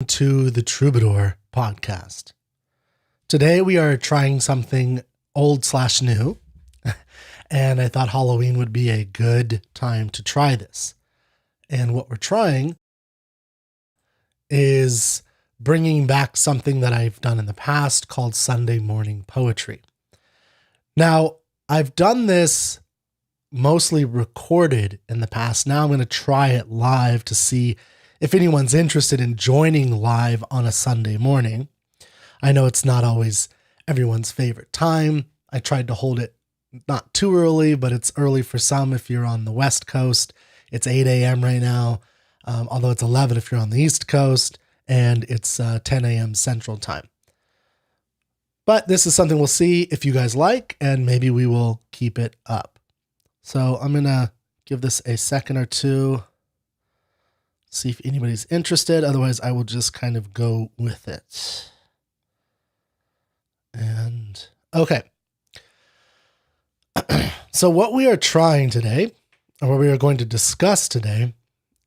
to the Troubadour podcast. Today we are trying something old/new, and I thought Halloween would be a good time to try this. And what we're trying is bringing back something that I've done in the past called Sunday morning poetry. Now, I've done this mostly recorded in the past. Now I'm going to try it live to see if anyone's interested in joining live on a Sunday morning. I know it's not always everyone's favorite time. I tried to hold it not too early, but it's early for some if you're on the West Coast. It's 8 a.m. right now, although it's 11 if you're on the East Coast, and it's 10 a.m. Central Time. But this is something we'll see if you guys like, and maybe we will keep it up. So I'm going to give this a second or two, see if anybody's interested. Otherwise, I will just kind of go with it. And okay. So what we are trying today, or what we are going to discuss today,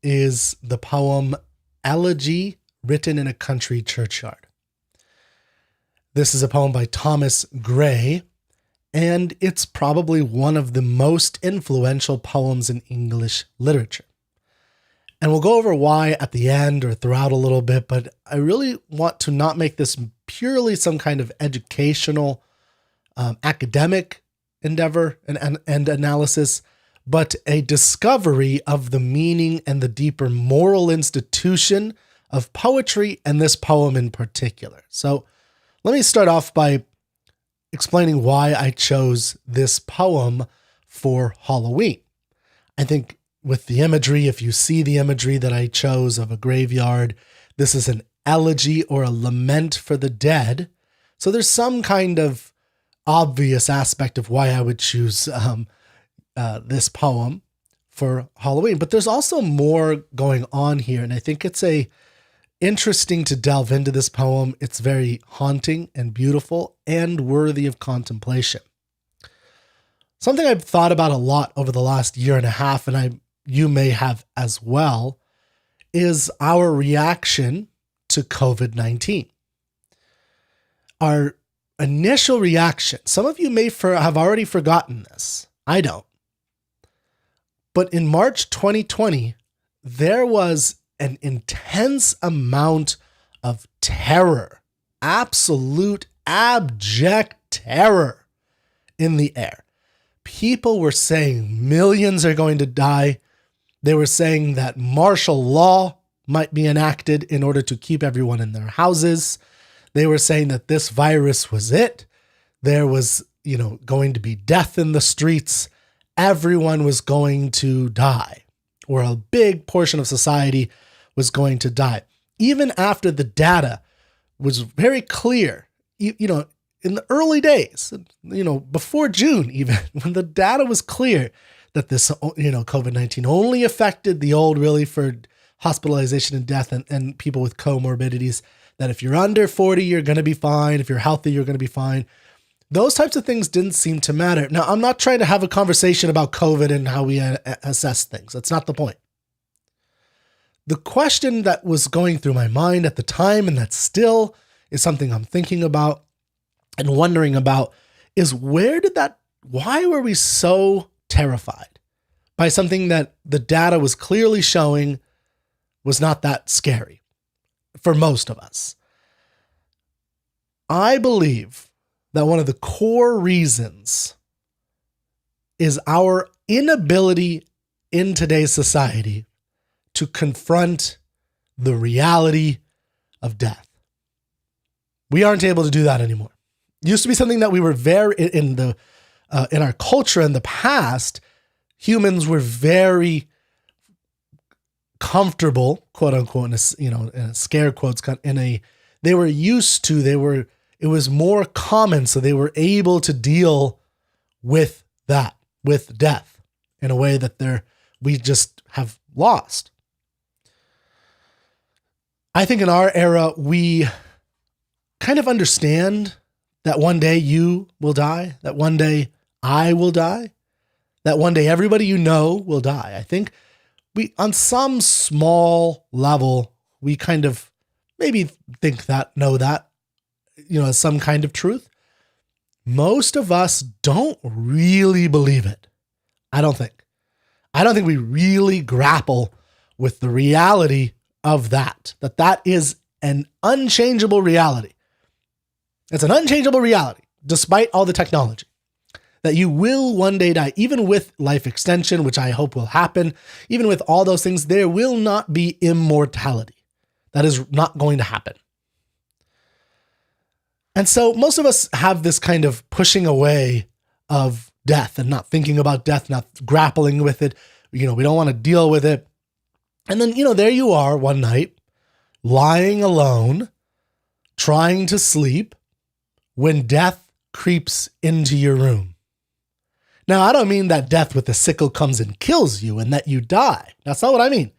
is the poem Elegy, written in a country churchyard. This is a poem by Thomas Gray, and it's probably one of the most influential poems in English literature. And we'll go over why at the end or throughout a little bit, but I really want to not make this purely some kind of educational, academic endeavor and analysis, but a discovery of the meaning and the deeper moral institution of poetry and this poem in particular. So let me start off by explaining why I chose this poem for Halloween. I think with the imagery, if you see the imagery that I chose of a graveyard, this is an elegy or a lament for the dead. So there's some kind of obvious aspect of why I would choose this poem for Halloween. But there's also more going on here, and I think it's interesting to delve into this poem. It's very haunting and beautiful and worthy of contemplation. Something I've thought about a lot over the last year and a half, and you may have as well, is our reaction to COVID-19. Our initial reaction, some of you may have already forgotten this. I don't. But in March 2020, there was an intense amount of terror, absolute abject terror in the air. People were saying millions are going to die. They were saying that martial law might be enacted in order to keep everyone in their houses. They were saying that this virus was it. There was, going to be death in the streets. Everyone was going to die, or a big portion of society was going to die. Even after the data was very clear, in the early days, before June even, when the data was clear that this, COVID-19 only affected the old, really, for hospitalization and death and people with comorbidities, that if you're under 40, you're going to be fine. If you're healthy, you're going to be fine. Those types of things didn't seem to matter. Now, I'm not trying to have a conversation about COVID and how we assess things. That's not the point. The question that was going through my mind at the time, and that still is something I'm thinking about and wondering about, is why were we so terrified by something that the data was clearly showing was not that scary for most of us? I believe that one of the core reasons is our inability in today's society to confront the reality of death. We aren't able to do that anymore. It used to be something that we were very in our culture in the past. Humans were very comfortable, quote unquote, in scare quotes, they were used to. It was more common, so they were able to deal with that, with death, in a way that we just have lost. I think in our era, we kind of understand that one day you will die, that one day I will die, that one day everybody you know will die. I think we, on some small level, we kind of maybe think that, know that, as some kind of truth. Most of us don't really believe it. I don't think we really grapple with the reality of that is an unchangeable reality. It's an unchangeable reality, despite all the technology, that you will one day die. Even with life extension, which I hope will happen, even with all those things, there will not be immortality. That is not going to happen. And so most of us have this kind of pushing away of death and not thinking about death, not grappling with it. We don't want to deal with it. And then, there you are one night, lying alone, trying to sleep, when death creeps into your room. Now, I don't mean that death with a sickle comes and kills you and that you die. That's not what I mean.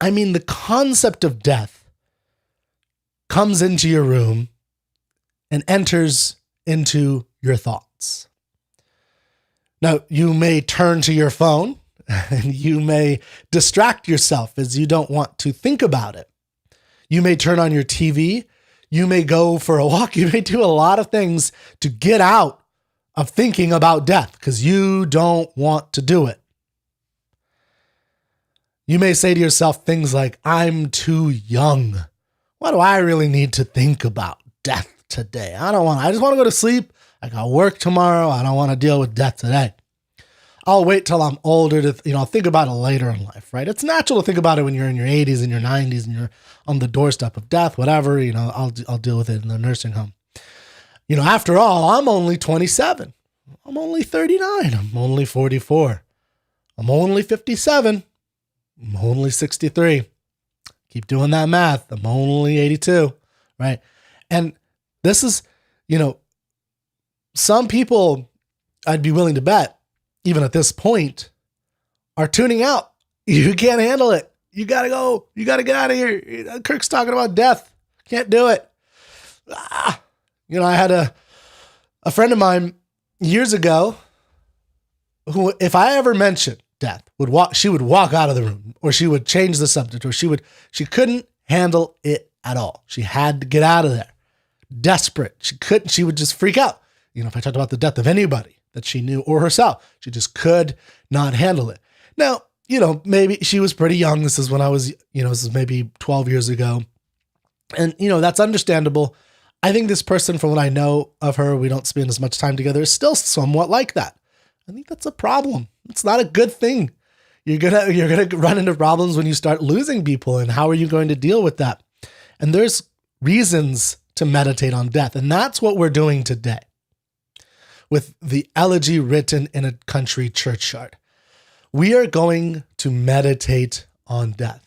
I mean the concept of death comes into your room and enters into your thoughts. Now, you may turn to your phone and you may distract yourself as you don't want to think about it. You may turn on your TV. You may go for a walk. You may do a lot of things to get out of thinking about death because you don't want to do it. You may say to yourself things like, I'm too young. Why do I really need to think about death today? I just want to go to sleep. I got work tomorrow. I don't want to deal with death today. I'll wait till I'm older to, I'll think about it later in life, right? It's natural to think about it when you're in your 80s and your 90s and you're on the doorstep of death, whatever, I'll deal with it in the nursing home. After all, I'm only 27. I'm only 39. I'm only 44. I'm only 57. I'm only 63. Keep doing that math. I'm only 82, right? And this is, some people I'd be willing to bet, even at this point, are tuning out. You can't handle it. You got to go. You got to get out of here. Kirk's talking about death. Can't do it. I had a friend of mine years ago who, if I ever mentioned death, she would walk out of the room, or she would change the subject, or she couldn't handle it at all. She had to get out of there. Desperate. She would just freak out. If I talked about the death of anybody that she knew or herself, she just could not handle it. Now, maybe she was pretty young. This is when I was, this is maybe 12 years ago. And, that's understandable. I think this person, from what I know of her, we don't spend as much time together, is still somewhat like that. I think that's a problem. It's not a good thing. You're gonna run into problems when you start losing people, and how are you going to deal with that? And there's reasons to meditate on death, and that's what we're doing today with the Elegy written in a country churchyard. We are going to meditate on death.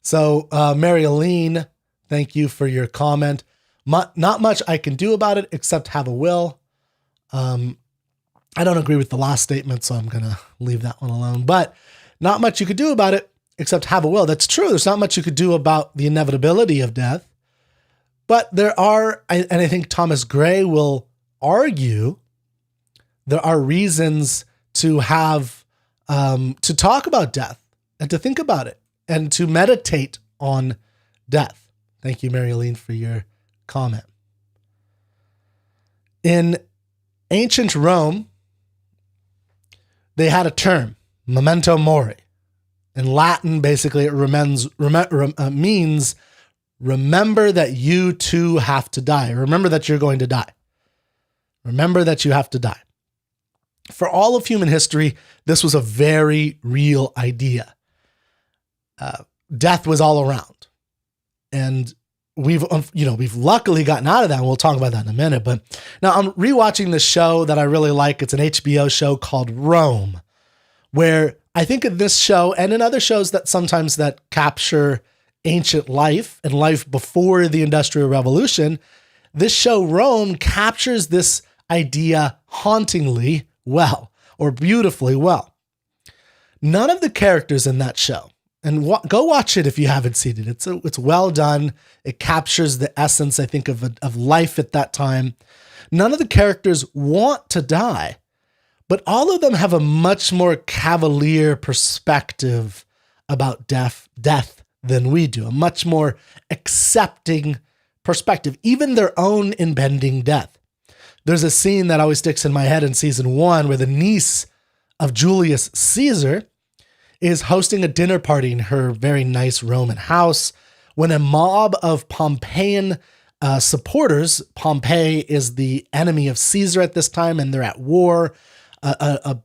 So, Mary Aline, thank you for your comment. Not much I can do about it except have a will. I don't agree with the last statement, so I'm going to leave that one alone. But not much you could do about it except have a will. That's true. There's not much you could do about the inevitability of death. But there are, and I think Thomas Gray will argue, there are reasons to have, to talk about death and to think about it and to meditate on death. Thank you, Mary Aline, for your comment. In ancient Rome, they had a term, memento mori. In Latin, basically, it means remember that you too have to die. Remember that you're going to die. Remember that you have to die. For all of human history, this was a very real idea. Death was all around. And we've luckily gotten out of that, and we'll talk about that in a minute. But now I'm rewatching this show that I really like. It's an HBO show called Rome, where I think in this show and in other shows that sometimes that capture ancient life and life before the Industrial Revolution, this show Rome captures this idea hauntingly well, or beautifully well. None of the characters in that show, and go watch it if you haven't seen it. It's well done. It captures the essence, I think, of life at that time. None of the characters want to die, but all of them have a much more cavalier perspective about death than we do, a much more accepting perspective, even their own impending death. There's a scene that always sticks in my head in season 1 where the niece of Julius Caesar is hosting a dinner party in her very nice Roman house when a mob of Pompeian supporters, Pompey is the enemy of Caesar at this time, and they're at war. A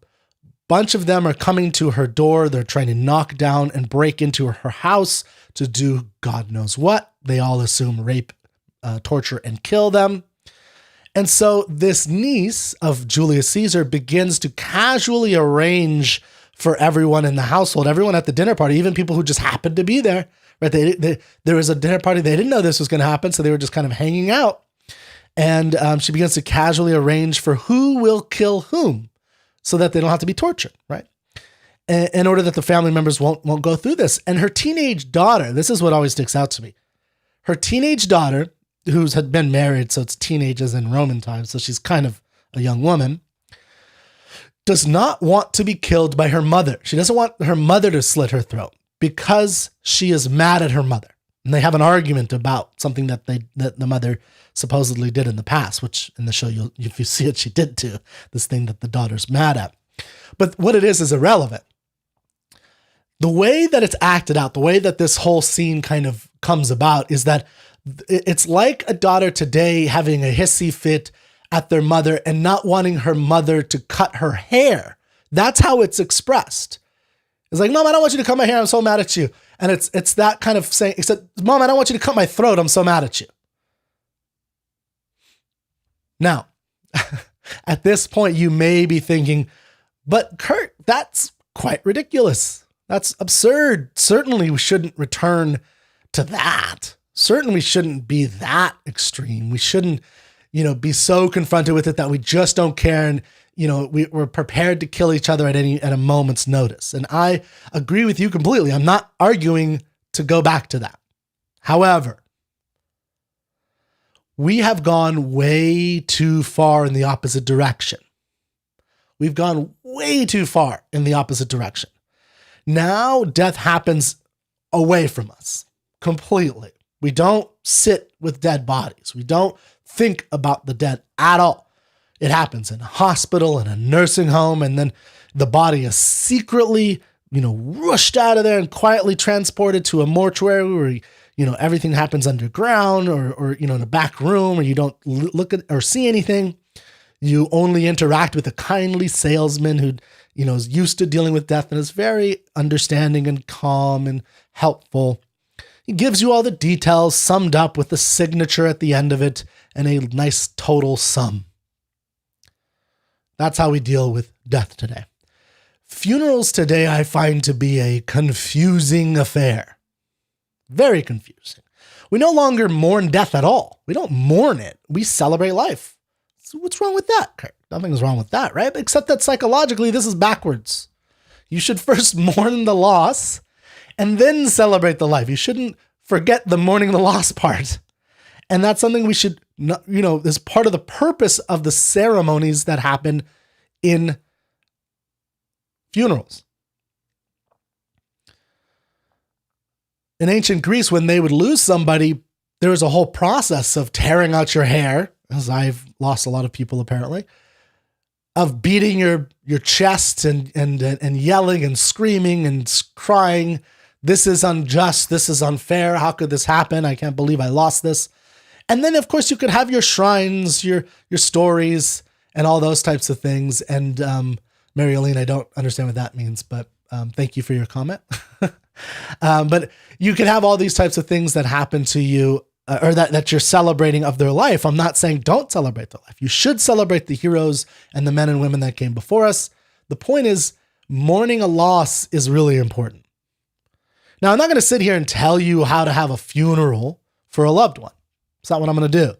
bunch of them are coming to her door. They're trying to knock down and break into her house to do God knows what. They all assume rape, torture, and kill them. And so this niece of Julius Caesar begins to casually arrange for everyone in the household, everyone at the dinner party, even people who just happened to be there, right? There was a dinner party. They didn't know this was going to happen, so they were just kind of hanging out. And she begins to casually arrange for who will kill whom so that they don't have to be tortured, right? In order that the family members won't go through this. And her teenage daughter, this is what always sticks out to me. Her teenage daughter, who's had been married, so it's teenagers in Roman times, so she's kind of a young woman, does not want to be killed by her mother. She doesn't want her mother to slit her throat because she is mad at her mother. And they have an argument about something that the mother supposedly did in the past, which in the show, if you see it, she did too, this thing that the daughter's mad at. But what it is irrelevant. The way that it's acted out, the way that this whole scene kind of comes about is that it's like a daughter today having a hissy fit at their mother and not wanting her mother to cut her hair. That's how it's expressed. It's like, Mom, I don't want you to cut my hair. I'm so mad at you. And it's that kind of saying, except, Mom, I don't want you to cut my throat. I'm so mad at you. Now, at this point, you may be thinking, but Kurt, that's quite ridiculous. That's absurd. Certainly we shouldn't return to that. Certainly we shouldn't be that extreme. We shouldn't, be so confronted with it that we just don't care. And, we're prepared to kill each other at a moment's notice. And I agree with you completely. I'm not arguing to go back to that. However, we have gone way too far in the opposite direction. We've gone way too far in the opposite direction. Now death happens away from us completely. We don't sit with dead bodies. We don't think about the dead at all. It happens in a hospital, in a nursing home, and then the body is secretly, rushed out of there and quietly transported to a mortuary where, everything happens underground or in a back room where you don't look at or see anything. You only interact with a kindly salesman who, is used to dealing with death and is very understanding and calm and helpful. He gives you all the details summed up with the signature at the end of it and a nice total sum. That's how we deal with death today. Funerals today I find to be a confusing affair. Very confusing. We no longer mourn death at all. We don't mourn it. We celebrate life. So what's wrong with that, Kurt? Nothing's wrong with that, right? Except that psychologically, this is backwards. You should first mourn the loss and then celebrate the life. You shouldn't forget the mourning the loss part. And that's something we should, is part of the purpose of the ceremonies that happen in funerals. In ancient Greece, when they would lose somebody, there was a whole process of tearing out your hair, as I've lost a lot of people apparently, of beating your chest and yelling and screaming and crying. This is unjust. This is unfair. How could this happen? I can't believe I lost this. And then, of course, you could have your shrines, your stories, and all those types of things. And Mariolene, I don't understand what that means, but thank you for your comment. But you could have all these types of things that happen to you or that you're celebrating of their life. I'm not saying don't celebrate their life. You should celebrate the heroes and the men and women that came before us. The point is, mourning a loss is really important. Now, I'm not going to sit here and tell you how to have a funeral for a loved one. It's not what I'm going to do.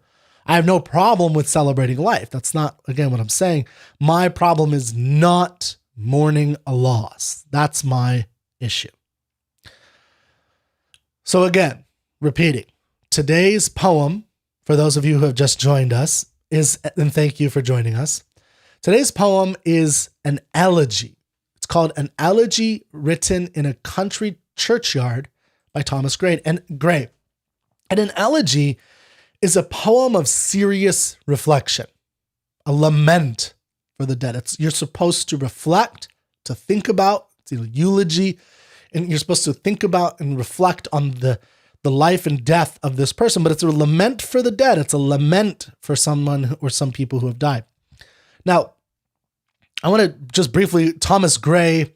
I have no problem with celebrating life. That's not, again, what I'm saying. My problem is not mourning a loss. That's my issue. So again, repeating, today's poem, for those of you who have just joined us, and thank you for joining us. Today's poem is an elegy. It's called An Elegy Written in a Country Churchyard by Thomas Gray. And an elegy is a poem of serious reflection, a lament for the dead. You're supposed to reflect, to think about. It's a eulogy, and you're supposed to think about and reflect on the life and death of this person, but it's a lament for the dead. It's a lament for someone or some people who have died. Now, I want to just briefly, Thomas Gray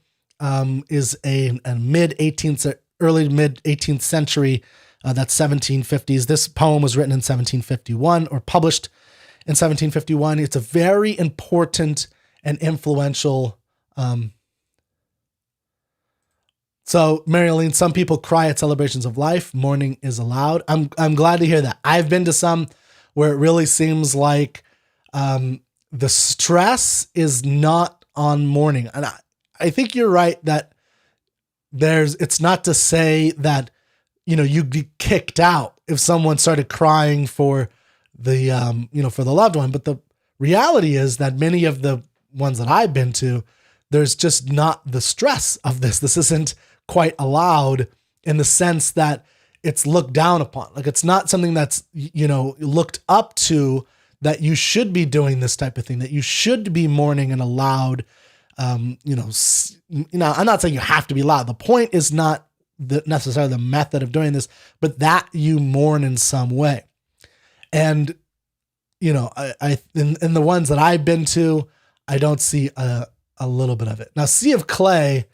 is a mid-18th, early mid-18th century, that's 1750s. This poem was written in 1751 or published in 1751. It's a very important and influential. So, Mary-Aline, some people cry at celebrations of life. Mourning is allowed. I'm glad to hear that. I've been to some where it really seems like the stress is not on mourning. And I think you're right that it's not to say that, you'd be kicked out if someone started crying for the, for the loved one. But the reality is that many of the ones that I've been to, there's just not the stress of this. This isn't quite allowed in the sense that it's looked down upon. Like, it's not something that's, looked up to, that you should be doing this type of thing, that you should be mourning and allowed. I'm not saying you have to be loud. The point is not necessarily the method of doing this, but that you mourn in some way. And, I in the ones that I've been to, I don't see a little bit of it. Now, Sea of Clay,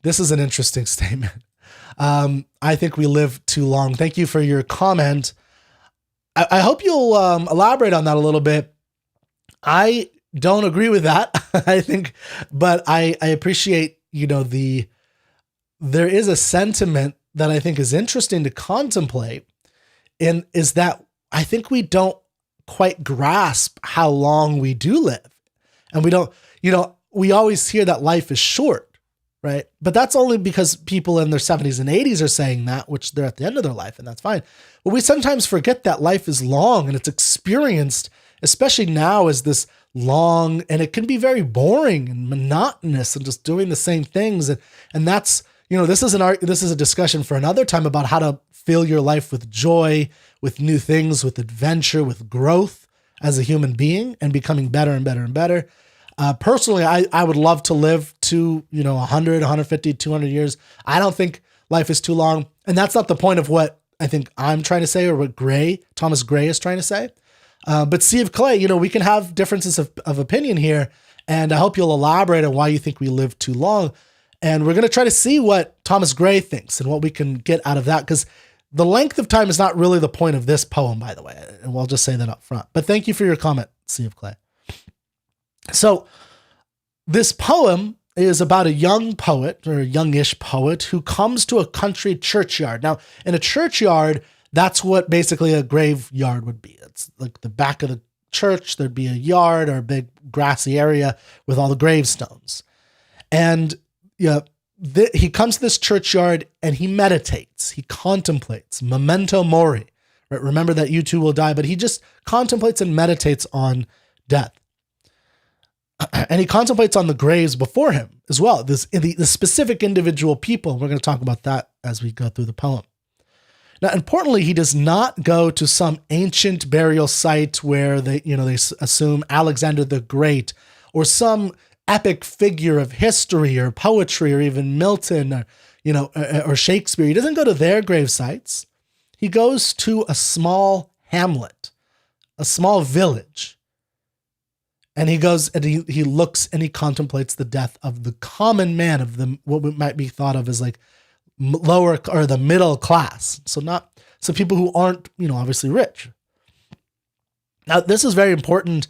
this is an interesting statement. I think we live too long. Thank you for your comment. I hope you'll elaborate on that a little bit. I don't agree with that, I think, but I appreciate, there is a sentiment that I think is interesting to contemplate, and is that I think we don't quite grasp how long we do live. And we don't, we always hear that life is short, right? But that's only because people in their 70s and 80s are saying that, which they're at the end of their life, and that's fine. But we sometimes forget that life is long, and it's experienced, especially now, as this long, and it can be very boring and monotonous and just doing the same things. And that's, this is a discussion for another time about how to fill your life with joy, with new things, with adventure, with growth as a human being, and becoming better and better and better. Personally, I would love to live to, 100, 150, 200 years. I don't think life is too long. And that's not the point of what I think I'm trying to say, or what Thomas Gray is trying to say. But Sea of Clay, we can have differences of opinion here. And I hope you'll elaborate on why you think we live too long. And we're going to try to see what Thomas Gray thinks and what we can get out of that. Because the length of time is not really the point of this poem, by the way. And we'll just say that up front. But thank you for your comment, Sea of Clay. So this poem is about a young poet, or a youngish poet, who comes to a country churchyard. Now, in a churchyard, that's what basically a graveyard would be. It's like the back of the church. There'd be a yard or a big grassy area with all the gravestones. And he comes to this churchyard and he meditates. He contemplates. Memento mori. Right? Remember that you too will die. But he just contemplates and meditates on death. And he contemplates on the graves before him as well. The specific individual people. We're going to talk about that as we go through the poem. Now, importantly, he does not go to some ancient burial site where they assume Alexander the Great, or some epic figure of history or poetry, or even Milton, or Shakespeare. He doesn't go to their grave sites. He goes to a small hamlet, a small village. And he goes and he looks and he contemplates the death of the common man, of what might be thought of as like lower or the middle class. So people who aren't, obviously rich. Now, this is very important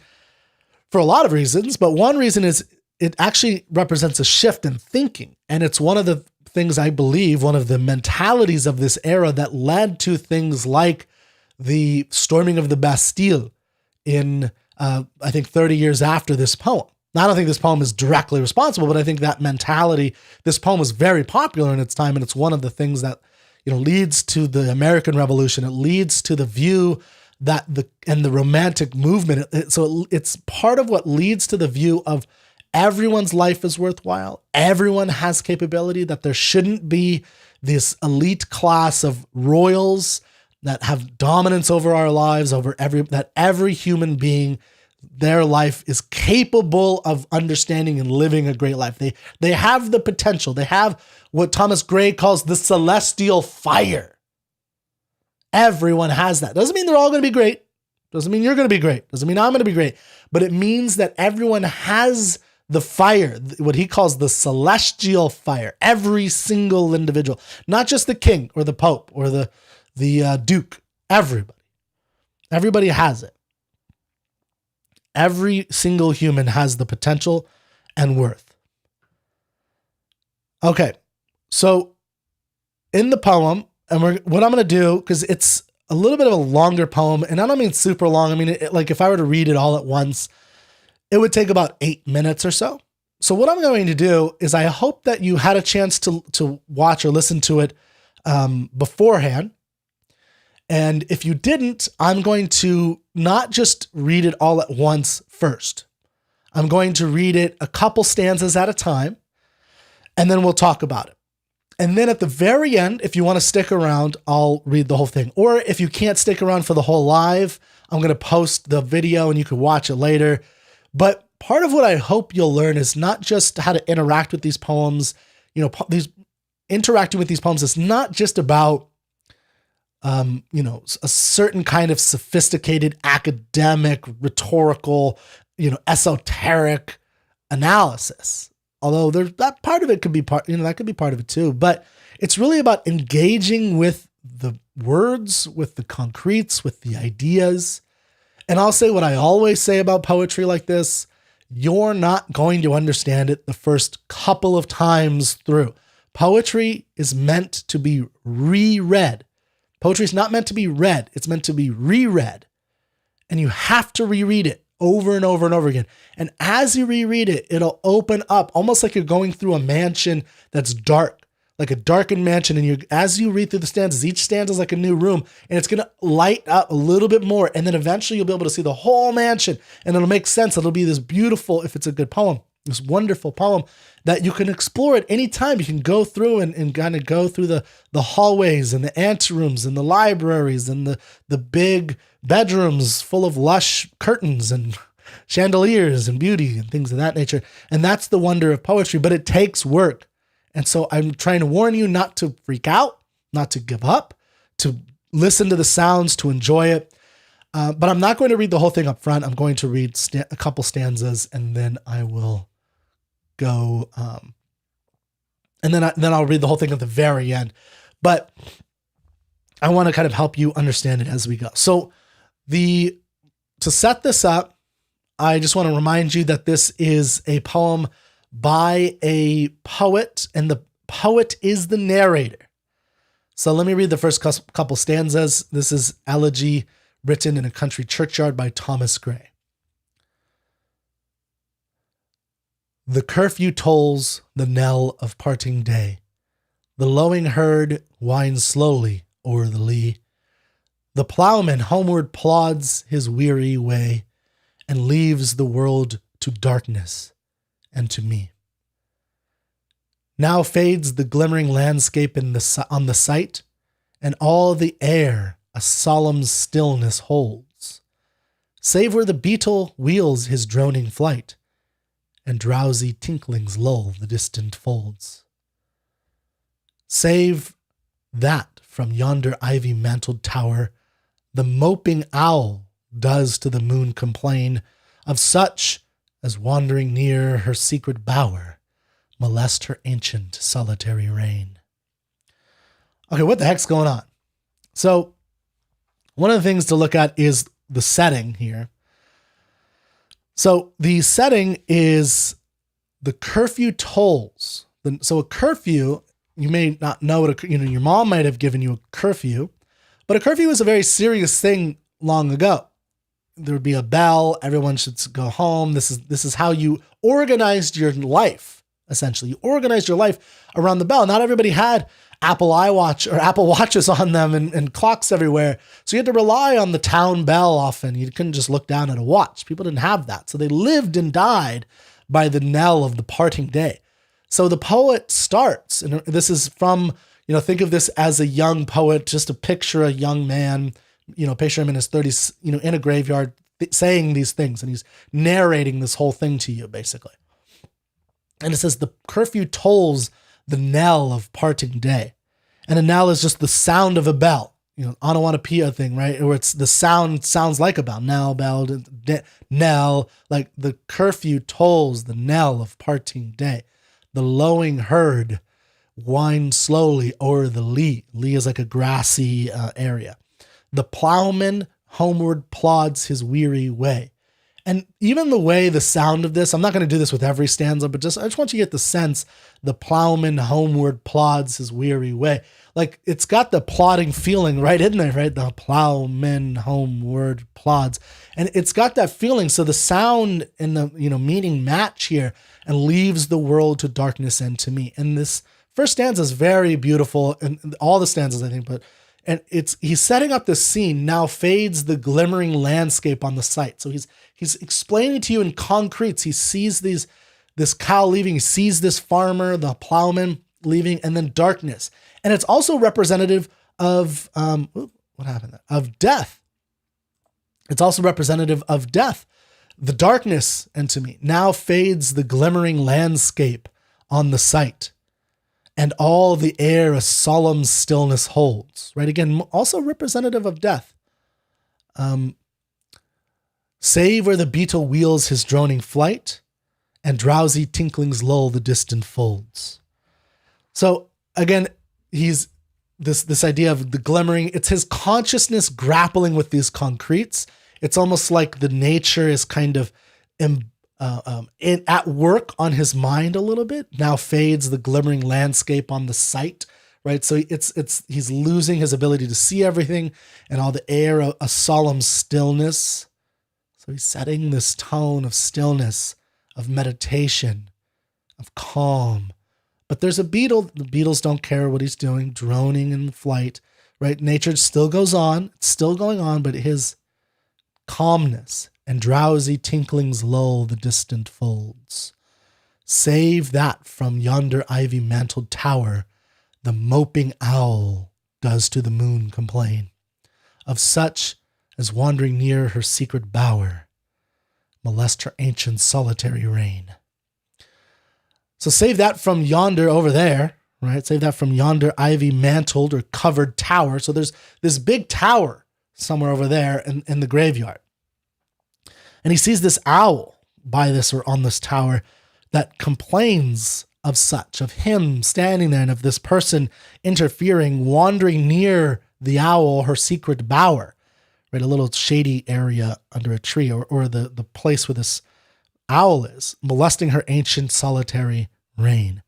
for a lot of reasons, but one reason is it actually represents a shift in thinking. And it's one of the things, I believe, one of the mentalities of this era that led to things like the storming of the Bastille in, I think, 30 years after this poem. Now, I don't think this poem is directly responsible, but I think that mentality, this poem was very popular in its time, and it's one of the things that, leads to the American Revolution. It leads to the view that the Romantic movement. So it's part of what leads to the view of everyone's life is worthwhile. Everyone has capability, that there shouldn't be this elite class of royals that have dominance over our lives, that every human being, their life is capable of understanding and living a great life. They have the potential. They have what Thomas Gray calls the celestial fire. Everyone has that. Doesn't mean they're all going to be great. Doesn't mean you're going to be great. Doesn't mean I'm going to be great. But it means that everyone has the fire, what he calls the celestial fire. Every single individual, not just the king or the pope or the duke. Everybody has it. Every single human has the potential and worth. Okay, so in the poem, and what I'm going to do, because it's a little bit of a longer poem, and I don't mean super long. I mean, like if I were to read it all at once, it would take about 8 minutes or so. So what I'm going to do is I hope that you had a chance to watch or listen to it beforehand. And if you didn't, I'm going to not just read it all at once first. I'm going to read it a couple stanzas at a time, and then we'll talk about it. And then at the very end, if you want to stick around, I'll read the whole thing. Or if you can't stick around for the whole live, I'm going to post the video and you can watch it later. But part of what I hope you'll learn is not just how to interact with these poems. Interacting with these poems is not just about a certain kind of sophisticated academic, rhetorical, esoteric analysis. Although that part of it could be that could be part of it too. But it's really about engaging with the words, with the concretes, with the ideas. And I'll say what I always say about poetry like this: you're not going to understand it the first couple of times through. Poetry is meant to be reread. Poetry is not meant to be read. It's meant to be reread. And you have to reread it over and over and over again. And as you reread it, it'll open up almost like you're going through a mansion that's dark, like a darkened mansion. And as you read through the stanzas, each stanza is like a new room, and it's going to light up a little bit more. And then eventually you'll be able to see the whole mansion, and it'll make sense. It'll be this beautiful, if it's a good poem, this wonderful poem that you can explore at any time. You can go through and kind of go through the hallways and the anterooms and the libraries and the big bedrooms full of lush curtains and chandeliers and beauty and things of that nature. And that's the wonder of poetry, but it takes work. And so I'm trying to warn you not to freak out, not to give up, to listen to the sounds, to enjoy it. But I'm not going to read the whole thing up front. I'm going to read a couple stanzas, and then I will go, and then I'll read the whole thing at the very end. But I want to kind of help you understand it as we go. So to set this up, I just want to remind you that this is a poem by a poet, and the poet is the narrator. So let me read the first couple stanzas. This is Elegy, written in a country churchyard by Thomas Gray. The curfew tolls the knell of parting day. The lowing herd winds slowly o'er the lea. The plowman homeward plods his weary way and leaves the world to darkness and to me. Now fades the glimmering landscape on the sight, and all the air a solemn stillness holds, save where the beetle wheels his droning flight, and drowsy tinklings lull the distant folds. Save that from yonder ivy-mantled tower, the moping owl does to the moon complain of such as wandering near her secret bower molest her ancient solitary reign. Okay, what the heck's going on? So one of the things to look at is the setting here. So the setting is the curfew tolls. So a curfew, you may not know what your mom might have given you a curfew, but a curfew was a very serious thing long ago. There would be a bell. Everyone should go home. This is how you organized your life. Essentially, you organized your life around the bell. Not everybody had Apple iWatch or Apple Watches on them and clocks everywhere. So you had to rely on the town bell often. You couldn't just look down at a watch. People didn't have that. So they lived and died by the knell of the parting day. So the poet starts, and this is from think of this as a young poet, just to picture a young man, picture him in his 30s, in a graveyard saying these things, and he's narrating this whole thing to you, basically. And it says, the curfew tolls the knell of parting day. And a knell is just the sound of a bell, onomatopoeia thing, right? Where it's the sound sounds like a bell, knell, bell, knell, like the curfew tolls the knell of parting day. The lowing herd wind slowly o'er the lea. Lea is like a grassy area. The plowman homeward plods his weary way. And even the way, the sound of this, I'm not going to do this with every stanza, but I just want you to get the sense, the plowman homeward plods his weary way. Like, it's got the plodding feeling right in there, right? The plowman homeward plods. And it's got that feeling. So the sound and the, meaning match here, and leaves the world to darkness and to me. And this first stanza is very beautiful, and all the stanzas, I think, he's setting up this scene. Now fades the glimmering landscape on the sight. So he's explaining to you in concretes. He sees this cow leaving. He sees this farmer, the plowman leaving, and then darkness. And it's also representative of of death. It's also representative of death. The darkness, and to me, now fades the glimmering landscape on the sight, and all the air a solemn stillness holds. Right? Again, also representative of death. Save where the beetle wheels his droning flight, and drowsy tinklings lull the distant folds. So again, he's this idea of the glimmering. It's his consciousness grappling with these concretes. It's almost like the nature is kind of at work on his mind a little bit. Now fades the glimmering landscape on the sight, right? So he's losing his ability to see everything, and all the air, a solemn stillness. So he's setting this tone of stillness, of meditation, of calm. But there's a beetle. The beetles don't care what he's doing, droning in flight, right? Nature still goes on. It's still going on, but his calmness and drowsy tinklings lull the distant folds. Save that from yonder ivy-mantled tower, the moping owl does to the moon complain, of such as wandering near her secret bower, molest her ancient solitary reign. So save that from yonder over there, right? Save that from yonder ivy-mantled or covered tower. So there's this big tower somewhere over there in the graveyard. And he sees this owl by this or on this tower that complains of such, of him standing there and of this person interfering, wandering near the owl, her secret bower, right? A little shady area under a tree, or the place where this owl is, molesting her ancient solitary reign.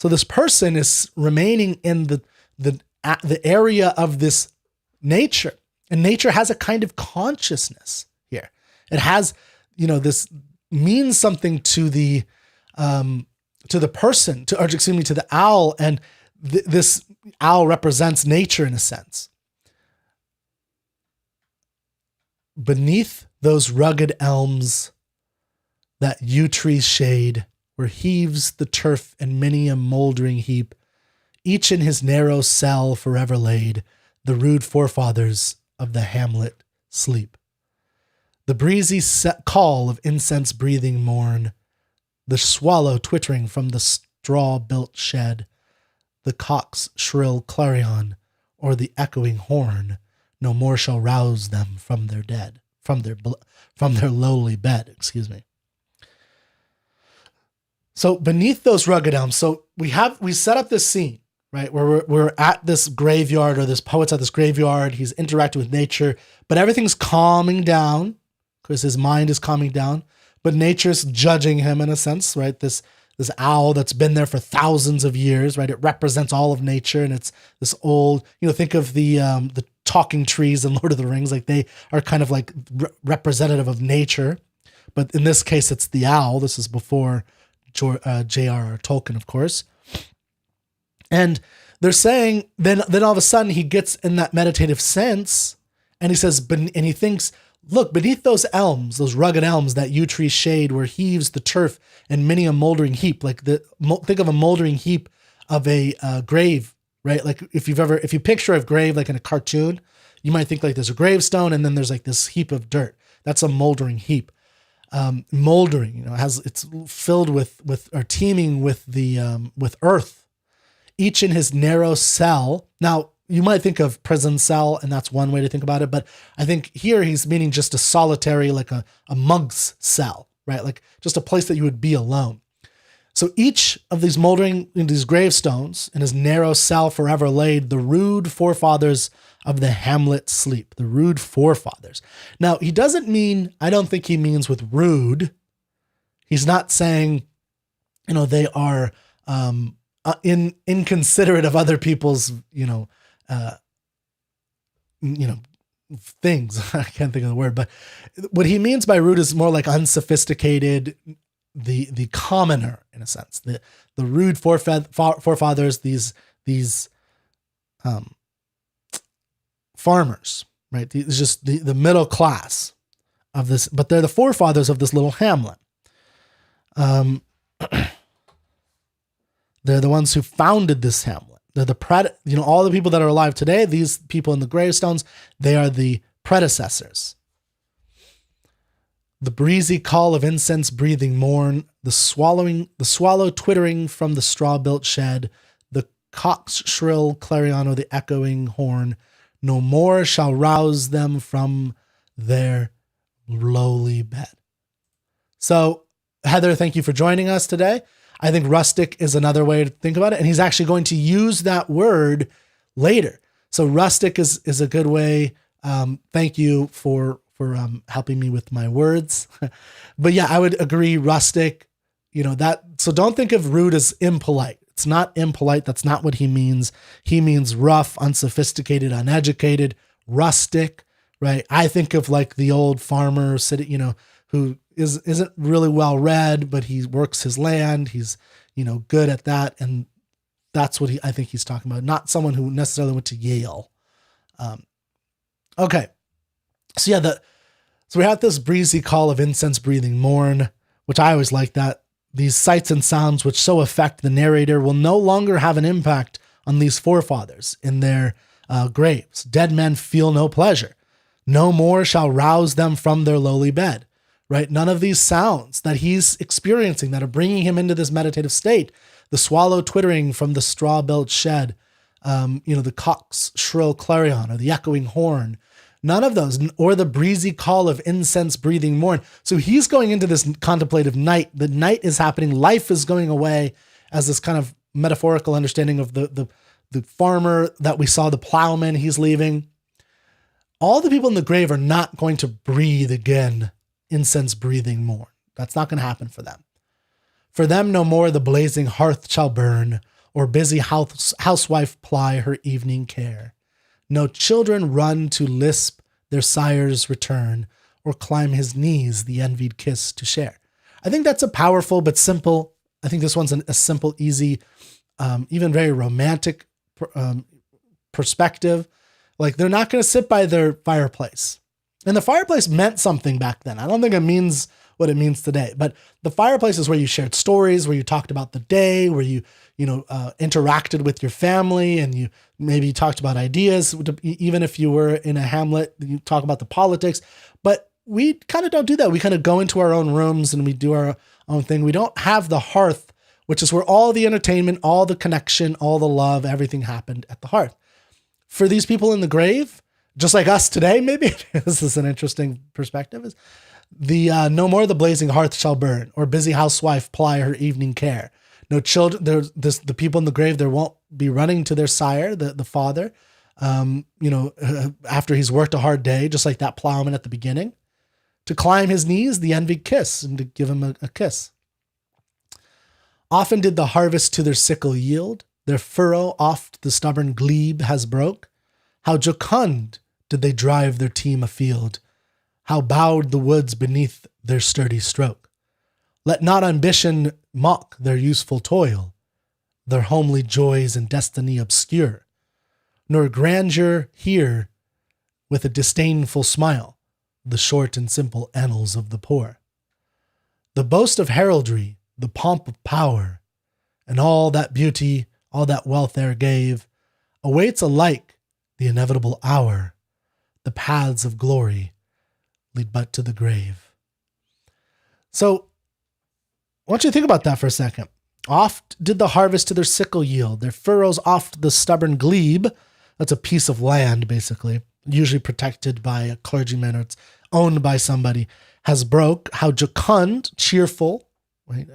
So this person is remaining in the area of this nature, and nature has a kind of consciousness here. It has, this means something to the person, to the owl, and this owl represents nature in a sense. Beneath those rugged elms that yew trees shade, where heaves the turf in many a moldering heap, each in his narrow cell forever laid, the rude forefathers of the hamlet sleep. The breezy call of incense-breathing morn, the swallow twittering from the straw-built shed, the cock's shrill clarion, or the echoing horn, no more shall rouse them from their dead, from their lowly bed. So beneath those rugged elms, so we set up this scene, right, where we're at this graveyard, or this poet's at this graveyard. He's interacting with nature, but everything's calming down because his mind is calming down. But nature's judging him in a sense, right? This owl that's been there for thousands of years, right? It represents all of nature, and it's this old. Think of the talking trees in Lord of the Rings, like they are kind of like representative of nature. But in this case, it's the owl. This is before J.R.R. Tolkien, of course. And they're saying, then all of a sudden he gets in that meditative sense, and he says, and he thinks, look, beneath those elms, those rugged elms that yew tree shade, where heaves the turf and many a moldering heap. Like think of a moldering heap of a grave, right? Like if you picture a grave like in a cartoon, you might think like there's a gravestone and then there's like this heap of dirt. That's a moldering heap. Moldering, it's filled with or teeming with with earth, each in his narrow cell. Now you might think of prison cell, and that's one way to think about it. But I think here he's meaning just a solitary, like a monk's cell, right? Like just a place that you would be alone. So each of these moldering in these gravestones in his narrow cell forever laid, the rude forefathers of the hamlet sleep, the rude forefathers. Now, he doesn't mean, I don't think he means with rude. He's not saying, they are inconsiderate of other people's, things. I can't think of the word, but what he means by rude is more like unsophisticated, the commoner in a sense, the rude forefathers, these farmers, right? It's just the middle class of this, but they're the forefathers of this little hamlet. They're the ones who founded this hamlet. They're all the people that are alive today, these people in the gravestones, they are the predecessors. The breezy call of incense breathing morn, the swallow twittering from the straw-built shed, the cock's shrill clarion or the echoing horn, no more shall rouse them from their lowly bed. So, Heather, thank you for joining us today. I think rustic is another way to think about it, and he's actually going to use that word later. So rustic is a good way. Thank you for helping me with my words. But yeah, I would agree, rustic, that. So don't think of rude as impolite. It's not impolite. That's not what he means. He means rough, unsophisticated, uneducated, rustic, right? I think of like the old farmer sitting, who isn't really well read, but he works his land. He's, good at that. And that's what I think he's talking about. Not someone who necessarily went to Yale. Okay. So yeah, so we have this breezy call of incense breathing morn, which I always like that. These sights and sounds which so affect the narrator will no longer have an impact on these forefathers in their graves. Dead men feel no pleasure. No more shall rouse them from their lowly bed, right? None of these sounds that he's experiencing that are bringing him into this meditative state, the swallow twittering from the straw-built shed, the cock's shrill clarion or the echoing horn, none of those, or the breezy call of incense breathing morn. So he's going into this contemplative night. The night is happening. Life is going away as this kind of metaphorical understanding of the farmer that we saw, the plowman, he's leaving. All the people in the grave are not going to breathe again incense breathing morn. That's not going to happen for them. For them no more the blazing hearth shall burn, or busy housewife ply her evening care. No children run to lisp their sire's return, or climb his knees the envied kiss to share. I think that's a powerful but simple. I think this one's a simple, easy, even very romantic perspective. Like they're not going to sit by their fireplace. And the fireplace meant something back then. I don't think it means what it means today, but the fireplace is where you shared stories, where you talked about the day, where you interacted with your family, and you maybe talked about ideas. Even if you were in a hamlet, you talk about the politics, but we kind of don't do that. We kind of go into our own rooms and we do our own thing. We don't have the hearth, which is where all the entertainment, all the connection, all the love, everything happened at the hearth. For these people in the grave, just like us today, maybe this is an interesting perspective, is the no more the blazing hearth shall burn, or busy housewife ply her evening care. No children, the people in the grave, there won't be running to their sire, the father, after he's worked a hard day, just like that plowman at the beginning, to climb his knees, the envied kiss, and to give him a kiss. Often did the harvest to their sickle yield, their furrow oft the stubborn glebe has broke. How jocund did they drive their team afield, how bowed the woods beneath their sturdy stroke. Let not ambition mock their useful toil, their homely joys and destiny obscure, nor grandeur hear with a disdainful smile the short and simple annals of the poor. The boast of heraldry, the pomp of power, and all that beauty, all that wealth e'er gave, awaits alike the inevitable hour. The paths of glory lead but to the grave. So I want you to think about that for a second. Oft did the harvest to their sickle yield, their furrows oft the stubborn glebe. That's a piece of land, basically, usually protected by a clergyman or it's owned by somebody, has broke. How jocund, cheerful, right,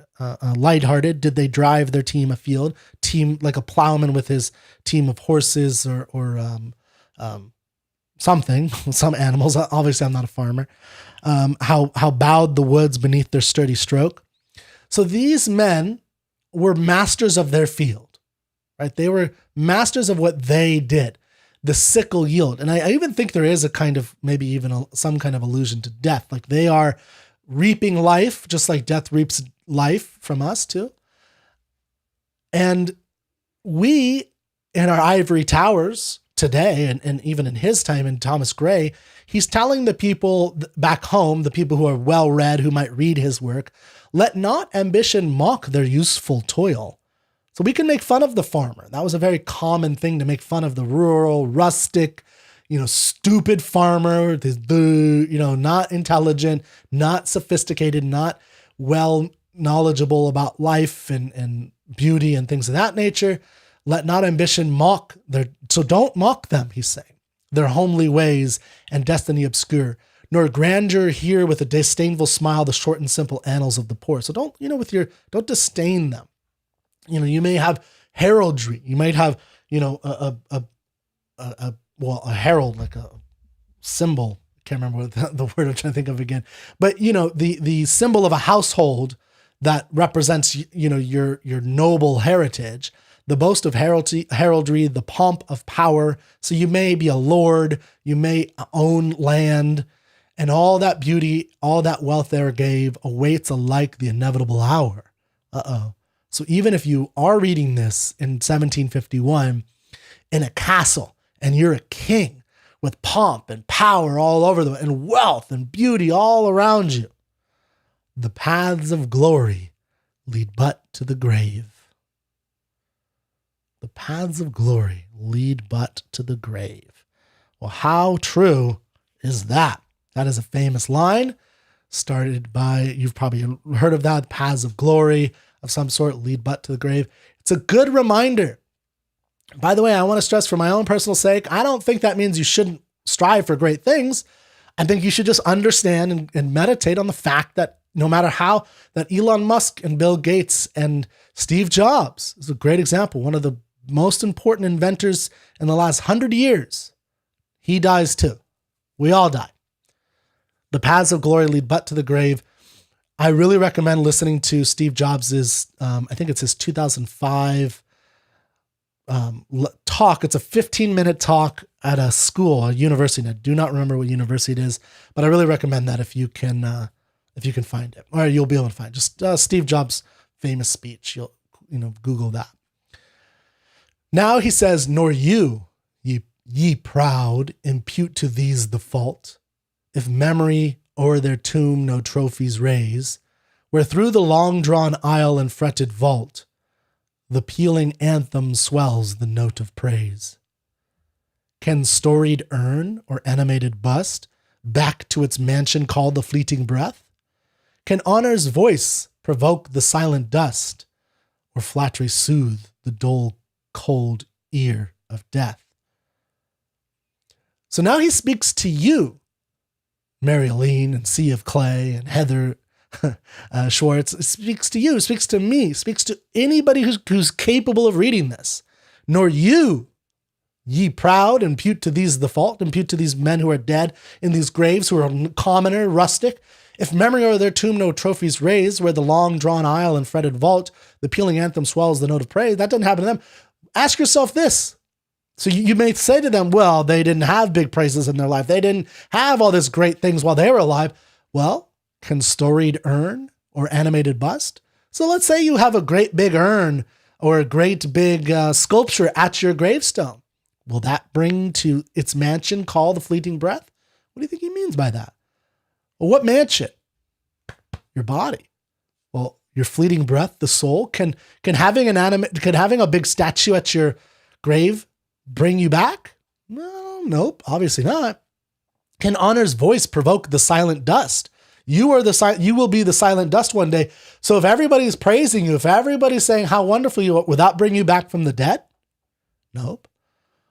lighthearted did they drive their team afield, team like a plowman with his team of horses or something, some animals. Obviously, I'm not a farmer. How bowed the woods beneath their sturdy stroke. So these men were masters of their field, right? They were masters of what they did. The sickle yield. And I even think there is a kind of, maybe even some kind of allusion to death. Like they are reaping life, just like death reaps life from us too. And we, in our ivory towers today, and even in his time in Thomas Gray, he's telling the people back home, the people who are well-read, who might read his work, let not ambition mock their useful toil. So we can make fun of the farmer. That was a very common thing, to make fun of the rural, rustic, stupid farmer, not intelligent, not sophisticated, not well knowledgeable about life and beauty and things of that nature. Let not ambition mock so don't mock them, he's saying, their homely ways and destiny obscure, nor grandeur hear with a disdainful smile the short and simple annals of the poor. So don't disdain them. You may have heraldry. You might have, a herald, like a symbol. Can't remember what the word I'm trying to think of again. But, the symbol of a household that represents, your noble heritage, the boast of heraldry, the pomp of power. So you may be a lord, you may own land, and all that beauty, all that wealth there gave awaits alike the inevitable hour. So even if you are reading this in 1751 in a castle and you're a king with pomp and power all over them and wealth and beauty all around you, the paths of glory lead but to the grave. The paths of glory lead but to the grave. Well, how true is that? That is a famous line started by, you've probably heard of that, the paths of glory of some sort lead but to the grave. It's a good reminder. By the way, I want to stress, for my own personal sake, I don't think that means you shouldn't strive for great things. I think you should just understand and meditate on the fact that no matter how, that Elon Musk and Bill Gates and Steve Jobs is a great example, one of the most important inventors in the last 100 years. He dies too. We all die. The paths of glory lead but to the grave. I really recommend listening to Steve Jobs's, I think it's his 2005 talk. It's a 15-minute talk at a school, a university. And I do not remember what university it is, but I really recommend that if you can find it, or you'll be able to find it. Just Steve Jobs' famous speech. You'll Google that. Now he says, nor you, ye proud, impute to these the fault, if memory o'er their tomb no trophies raise, where through the long-drawn aisle and fretted vault, the pealing anthem swells the note of praise. Can storied urn or animated bust back to its mansion call the fleeting breath? Can honor's voice provoke the silent dust, or flattery soothe the dull, cold ear of death? So now he speaks to you, Mary Aline and Sea of Clay and Heather Schwartz. It speaks to you, speaks to me, speaks to anybody who's capable of reading this. Nor you, ye proud, impute to these the fault, impute to these men who are dead in these graves, who are commoner, rustic. If memory o'er their tomb no trophies raise, where the long-drawn aisle and fretted vault, the pealing anthem swells the note of praise. That doesn't happen to them. Ask yourself this. So you may say to them, well, they didn't have big praises in their life. They didn't have all these great things while they were alive. Well, can storied urn or animated bust? So let's say you have a great big urn or a great big sculpture at your gravestone. Will that bring to its mansion call the fleeting breath? What do you think he means by that? Well, what mansion? Your body. Well, your fleeting breath, the soul. Can having a big statue at your grave bring you back? No, nope, obviously not. Can honor's voice provoke the silent dust? You will be the silent dust one day. So if everybody's praising you, if everybody's saying how wonderful you are, will that bring you back from the dead? Nope.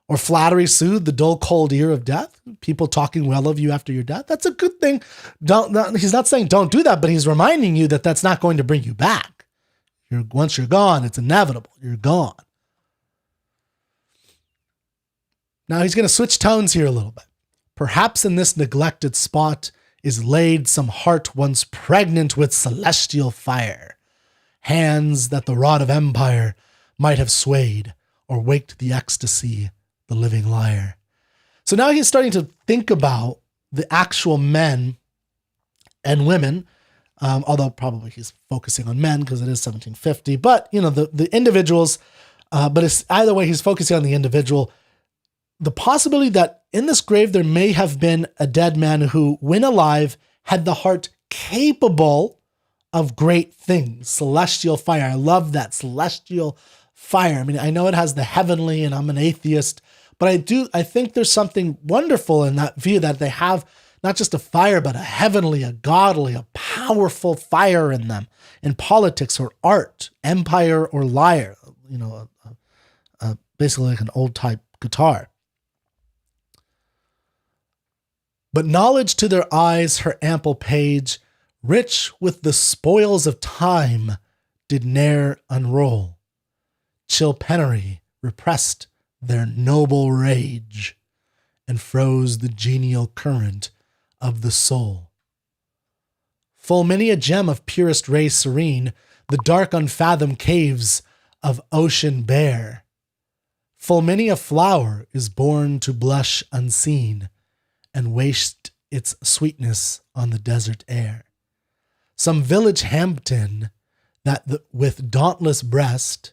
Or flattery soothe the dull, cold ear of death? People talking well of you after your death? That's a good thing. He's not saying don't do that, but he's reminding you that that's not going to bring you back. Once you're gone, it's inevitable. You're gone. Now he's going to switch tones here a little bit. Perhaps in this neglected spot is laid some heart once pregnant with celestial fire, hands that the rod of empire might have swayed or waked the ecstasy, the living lyre. So now he's starting to think about the actual men and women, although probably he's focusing on men because it is 1750, but the individuals, but it's either way, he's focusing on the individual. The possibility that in this grave there may have been a dead man who, when alive, had the heart capable of great things. Celestial fire. I love that. Celestial fire. I mean, I know it has the heavenly, and I'm an atheist, but I think there's something wonderful in that view, that they have not just a fire, but a heavenly, a godly, a powerful fire in them, in politics or art, empire or lyre, basically like an old type guitar. But knowledge to their eyes her ample page, rich with the spoils of time, did ne'er unroll. Chill penury repressed their noble rage, and froze the genial current of the soul. Full many a gem of purest ray serene, the dark unfathomed caves of ocean bear. Full many a flower is born to blush unseen, and waste its sweetness on the desert air. Some village Hampton that with dauntless breast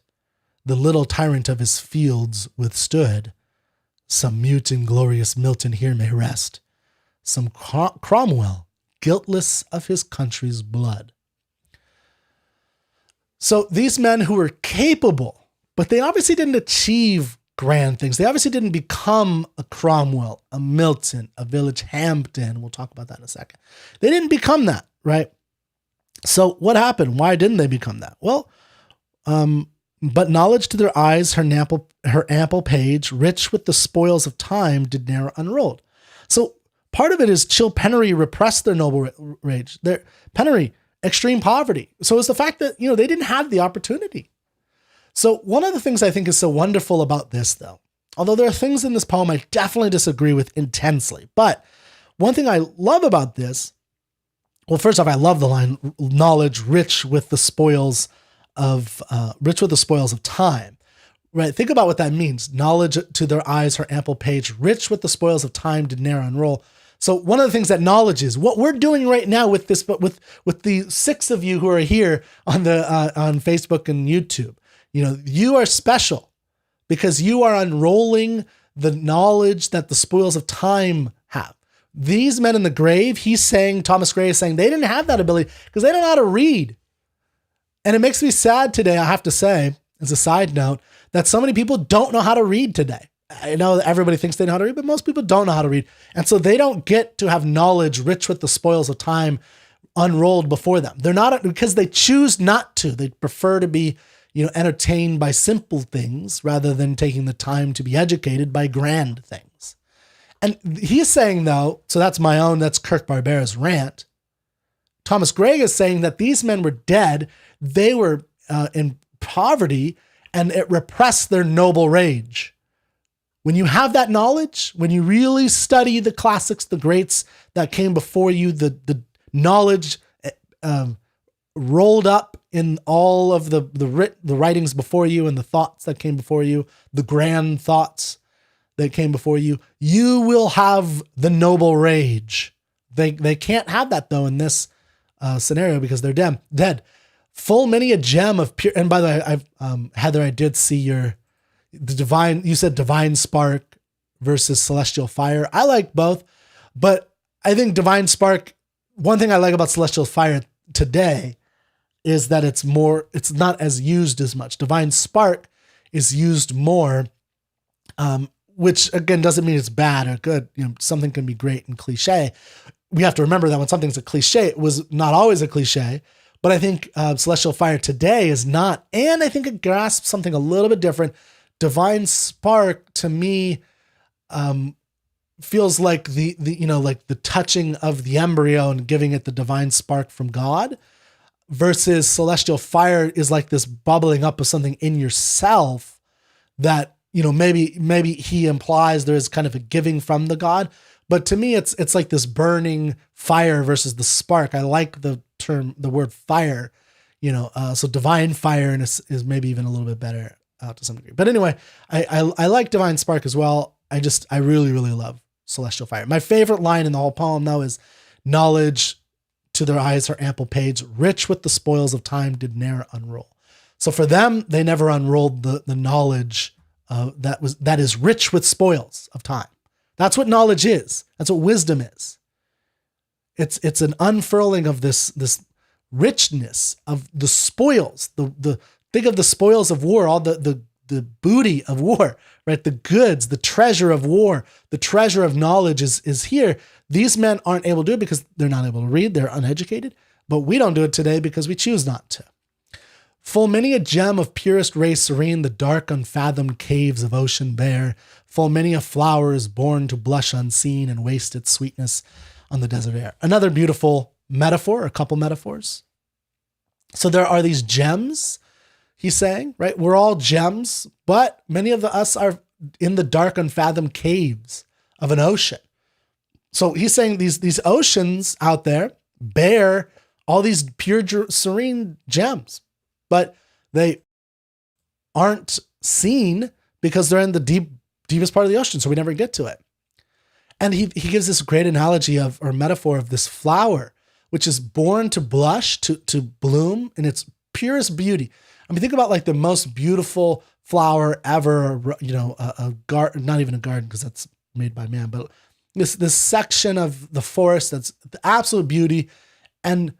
the little tyrant of his fields withstood, some mute and glorious Milton here may rest, some Cromwell guiltless of his country's blood. So these men who were capable, but they obviously didn't achieve grand things. They obviously didn't become a Cromwell, a Milton, a Village Hampton. We'll talk about that in a second. They didn't become that, right? So what happened? Why didn't they become that? Well, but knowledge to their eyes, her ample page, rich with the spoils of time, did ne'er unrolled. So part of it is chill penury repressed their noble rage. Their penury, extreme poverty. So it's the fact that, they didn't have the opportunity. So one of the things I think is so wonderful about this, though, although there are things in this poem I definitely disagree with intensely, but one thing I love about this, well, first off, I love the line, knowledge rich with the spoils of time, right? Think about what that means. Knowledge to their eyes, her ample page, rich with the spoils of time, did ne'er unroll. So one of the things that knowledge is, what we're doing right now with this, but with the 6 of you who are here on Facebook and YouTube, you are special because you are unrolling the knowledge that the spoils of time have. These men in the grave, Thomas Gray is saying they didn't have that ability because they don't know how to read. And it makes me sad today, I have to say, as a side note, that so many people don't know how to read today. I know that everybody thinks they know how to read, but most people don't know how to read. And so they don't get to have knowledge rich with the spoils of time unrolled before them. They're not, because they choose not to. They prefer to be entertained by simple things rather than taking the time to be educated by grand things. And he's saying, though, so that's Kirk Barbera's rant. Thomas Gray is saying that these men were dead. They were in poverty, and it repressed their noble rage. When you have that knowledge, when you really study the classics, the greats that came before you, the knowledge rolled up in all of the writings before you and the thoughts that came before you, the grand thoughts that came before you, you will have the noble rage. They can't have that, though, in this scenario because they're dead. Full many a gem of pure, and by the way, Heather, I did see you said divine spark versus celestial fire. I like both, but I think divine spark, one thing I like about celestial fire today is that it's not as used as much. Divine spark is used more which again doesn't mean it's bad or good. Something can be great and cliche. We have to remember that when something's a cliche, it was not always a cliche. But I think celestial fire today is not, and I think it grasps something a little bit different. Divine spark to me feels like like the touching of the embryo and giving it the divine spark from God, versus celestial fire is like this bubbling up of something in yourself that maybe he implies there is kind of a giving from the God. But to me, it's like this burning fire versus the spark. I like the word fire, so divine fire is maybe even a little bit better to some degree. But anyway, I like divine spark as well. I really, really love celestial fire. My favorite line in the whole poem, though, is knowledge to their eyes her ample page, rich with the spoils of time did ne'er unroll. So for them, they never unrolled the knowledge that is rich with spoils of time. That's what knowledge is. That's what wisdom is. It's an unfurling of this richness of the spoils. Think of the spoils of war, all the booty of war, right? The goods, the treasure of war, the treasure of knowledge is here. These men aren't able to do it because they're not able to read. They're uneducated, but we don't do it today because we choose not to. Full many a gem of purest ray serene, the dark unfathomed caves of ocean bear. Full many a flower is born to blush unseen and waste its sweetness on the desert air. Another beautiful metaphor, a couple metaphors. So there are these gems, he's saying, right? We're all gems, but many of us are in the dark unfathomed caves of an ocean. So he's saying these oceans out there bear all these pure, serene gems, but they aren't seen because they're in the deepest part of the ocean, so we never get to it. And he gives this great analogy or metaphor of this flower, which is born to blush, to bloom in its purest beauty. I mean, think about like the most beautiful flower ever, a garden, not even a garden because that's made by man, but this section of the forest that's the absolute beauty, and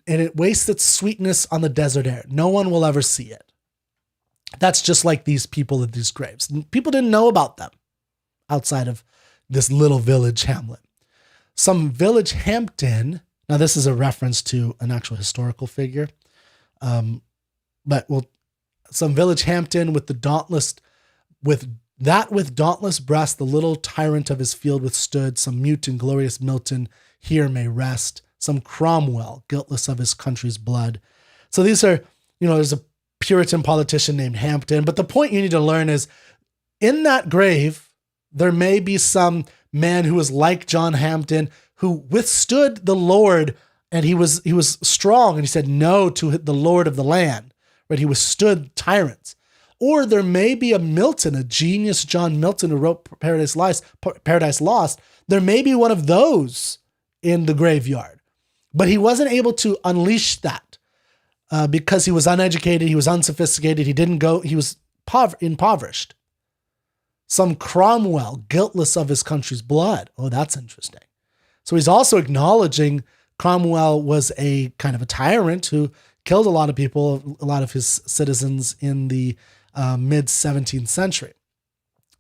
it wastes its sweetness on the desert air. No one will ever see it. That's just like these people at these graves. People didn't know about them outside of this little village hamlet. Some village Hampton, now this is a reference to an actual historical figure, some village Hampton with dauntless breast, the little tyrant of his field withstood. Some mute and glorious Milton here may rest. Some Cromwell, guiltless of his country's blood. So these are, there's a Puritan politician named Hampton. But the point you need to learn is in that grave, there may be some man who was like John Hampden who withstood the Lord, and he was strong, and he said no to the Lord of the land, right? He withstood tyrants. Or there may be a Milton, a genius John Milton who wrote Paradise Lost. There may be one of those in the graveyard, but he wasn't able to unleash that because he was uneducated, he was unsophisticated, he was impoverished. Some Cromwell, guiltless of his country's blood. Oh, that's interesting. So he's also acknowledging Cromwell was a kind of a tyrant who killed a lot of people, a lot of his citizens in the mid-17th century.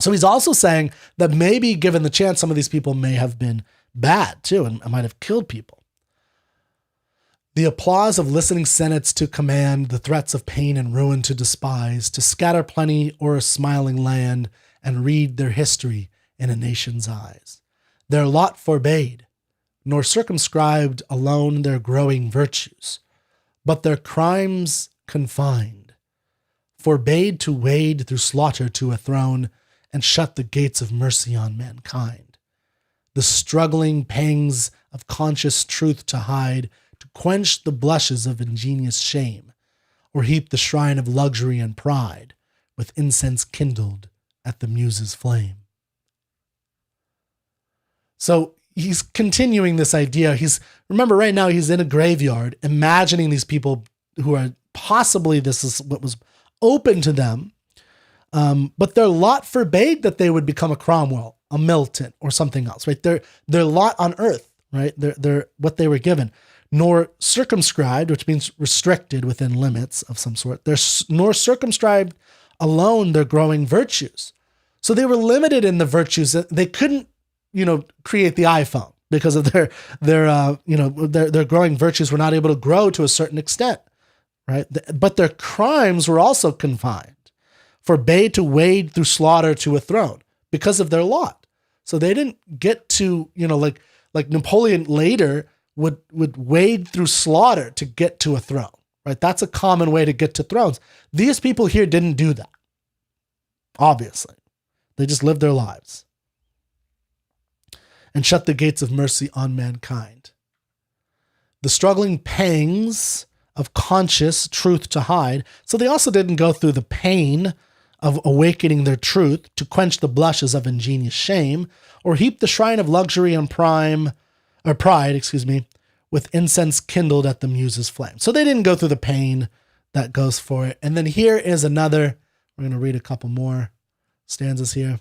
So he's also saying that maybe given the chance, some of these people may have been bad too and might have killed people. The applause of listening senates to command, the threats of pain and ruin to despise, to scatter plenty o'er a smiling land and read their history in a nation's eyes. Their lot forbade, nor circumscribed alone their growing virtues, but their crimes confined, forbade to wade through slaughter to a throne and shut the gates of mercy on mankind. The struggling pangs of conscious truth to hide, to quench the blushes of ingenious shame, or heap the shrine of luxury and pride with incense kindled at the muse's flame. So he's continuing this idea. Remember right now he's in a graveyard, imagining these people who are possibly this is what was open to them, but their lot forbade that they would become a Cromwell, a Milton, or something else, right? Their lot on earth, right? They're what they were given, nor circumscribed, which means restricted within limits of some sort. Nor circumscribed alone their growing virtues. So they were limited in the virtues. They couldn't, create the iPhone because of their growing virtues were not able to grow to a certain extent, right? But their crimes were also confined, forbade to wade through slaughter to a throne because of their lot. So they didn't get to, like Napoleon later would wade through slaughter to get to a throne, right? That's a common way to get to thrones. These people here didn't do that. Obviously, they just lived their lives and shut the gates of mercy on mankind. The struggling pangs of conscious truth to hide. So they also didn't go through the pain of awakening their truth to quench the blushes of ingenious shame, or heap the shrine of luxury and pride, with incense kindled at the muse's flame. So they didn't go through the pain that goes for it. And then here is another, we're going to read a couple more stanzas here.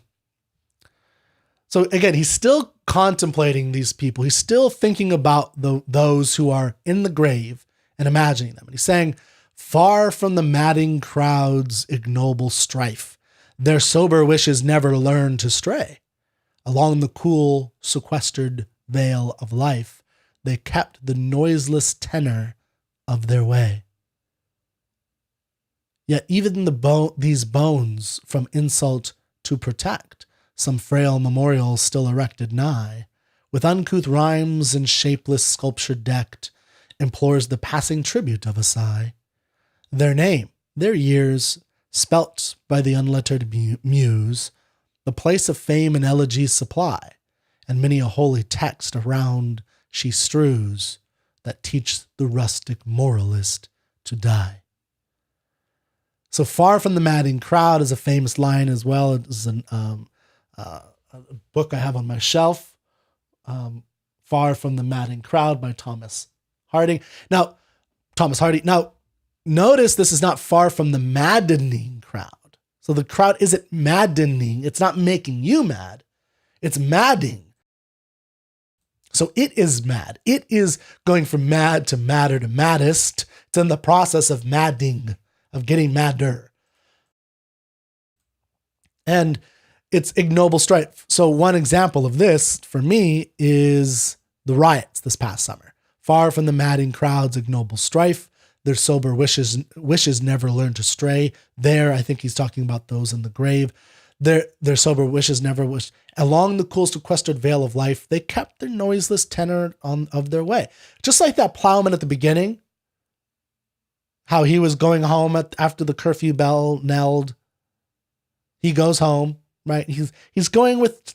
So again, he's still contemplating these people. He's still thinking about those who are in the grave and imagining them. And he's saying, far from the madding crowd's ignoble strife, their sober wishes never learn to stray. Along the cool, sequestered vale of life, they kept the noiseless tenor of their way. Yet even these bones from insult to protect, some frail memorial still erected nigh, with uncouth rhymes and shapeless sculpture decked, implores the passing tribute of a sigh. Their name, their years, spelt by the unlettered muse, the place of fame and elegies supply, and many a holy text around she strews, that teach the rustic moralist to die. So far from the madding crowd is a famous line as well. It's a book I have on my shelf, Far from the Madding Crowd by Thomas Hardy. Now, notice this is not far from the maddening crowd. So the crowd isn't maddening. It's not making you mad. It's madding. So it is mad. It is going from mad to madder to maddest. It's in the process of madding, of getting madder. And it's ignoble strife. So one example of this for me is the riots this past summer. Far from the madding crowd's ignoble strife, their sober wishes never learn to stray. There, I think he's talking about those in the grave. Their sober wishes never wish. Along the cool sequestered vale of life, they kept their noiseless tenor of their way. Just like that plowman at the beginning, how he was going home after the curfew bell knelled. He goes home, right? He's going with,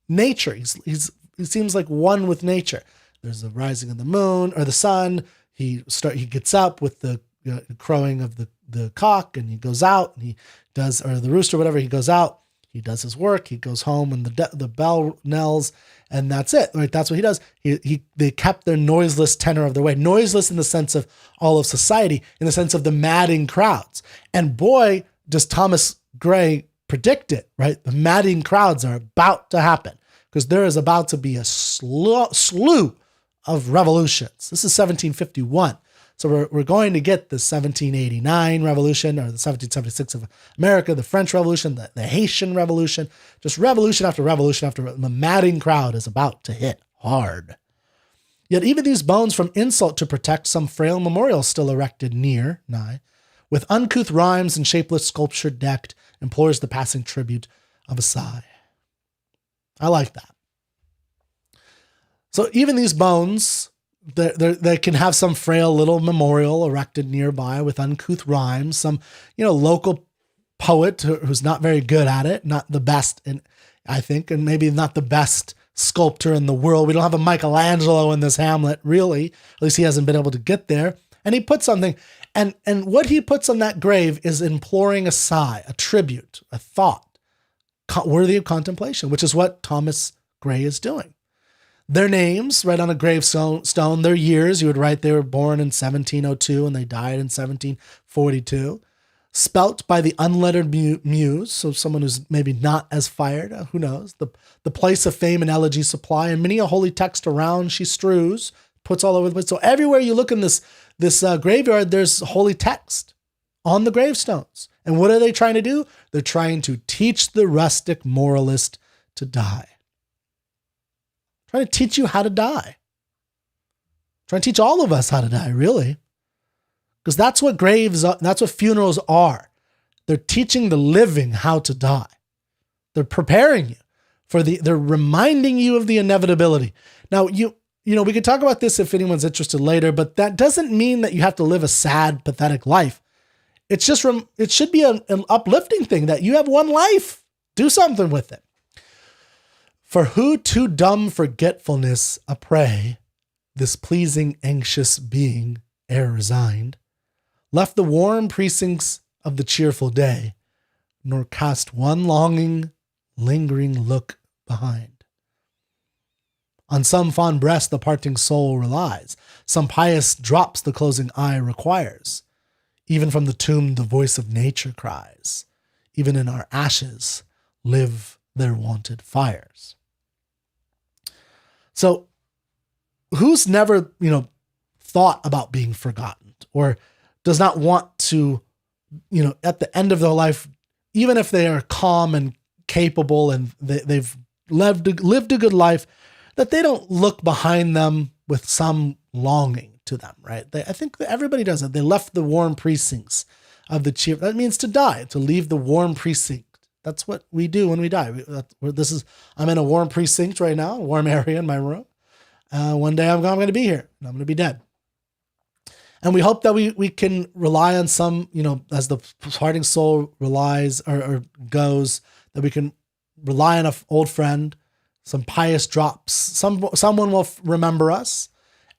nature. He seems like one with nature. There's the rising of the moon or the sun. He gets up with the crowing of the cock, and he goes out and he does, or the rooster, whatever. He goes out, he does his work, he goes home, and the bell knells, and that's it. Right? That's what he does. They kept their noiseless tenor of their way. Noiseless in the sense of all of society, in the sense of the madding crowds. And boy, does Thomas Gray predict it, right? The madding crowds are about to happen, because there is about to be a slew of revolutions. This is 1751. So we're going to get the 1789 revolution, or the 1776 of America, the French Revolution, the Haitian Revolution, just revolution after revolution after the madding crowd is about to hit hard. Yet even these bones from insult to protect, some frail memorial still erected nigh, with uncouth rhymes and shapeless sculpture decked, implores the passing tribute of a sigh. I like that. So even these bones, they can have some frail little memorial erected nearby with uncouth rhymes, some, local poet who's not very good at it, not the best, I think, and maybe not the best sculptor in the world. We don't have a Michelangelo in this Hamlet, really. At least he hasn't been able to get there. And he put something, and what he puts on that grave is imploring a sigh, a tribute, a thought, worthy of contemplation, which is what Thomas Gray is doing. Their names, right on a gravestone, their years, you would write they were born in 1702 and they died in 1742. Spelt by the unlettered muse, so someone who's maybe not as fired, who knows. The place of fame and elegy supply, and many a holy text around she strews, puts all over the place. So everywhere you look in this graveyard, there's holy text on the gravestones. And what are they trying to do? They're trying to teach the rustic moralist to die. Trying to teach you how to die. Trying to teach all of us how to die, really. Because that's what that's what funerals are. They're teaching the living how to die. They're preparing you they're reminding you of the inevitability. Now, you know, we could talk about this if anyone's interested later, but that doesn't mean that you have to live a sad, pathetic life. It's just, it should be an uplifting thing that you have one life. Do something with it. For who to dumb forgetfulness a prey, this pleasing, anxious being, ere resigned, left the warm precincts of the cheerful day, nor cast one longing, lingering look behind. On some fond breast the parting soul relies, some pious drops the closing eye requires. Even from the tomb the voice of nature cries, even in our ashes live their wonted fires. So who's never, thought about being forgotten or does not want to, at the end of their life, even if they are calm and capable and they've lived a good life, that they don't look behind them with some longing to them, right? I think that everybody does it. They left the warm precincts of the cheer. That means to die, to leave the warm precinct. That's what we do when we die. I'm in a warm precinct right now, a warm area in my room. One day I'm going to be here and I'm going to be dead. And we hope that we can rely on some, as the parting soul relies or goes, that we can rely on an old friend, some pious drops, someone will remember us,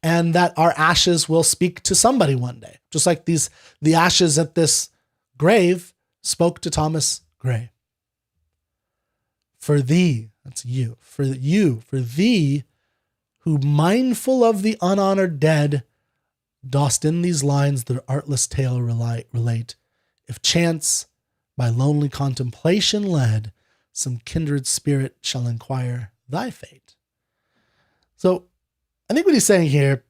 and that our ashes will speak to somebody one day. Just like the ashes at this grave spoke to Thomas Gray. For thee, that's you, for thee, who mindful of the unhonored dead, dost in these lines their artless tale relate. If chance, by lonely contemplation led, some kindred spirit shall inquire thy fate. So I think what he's saying here,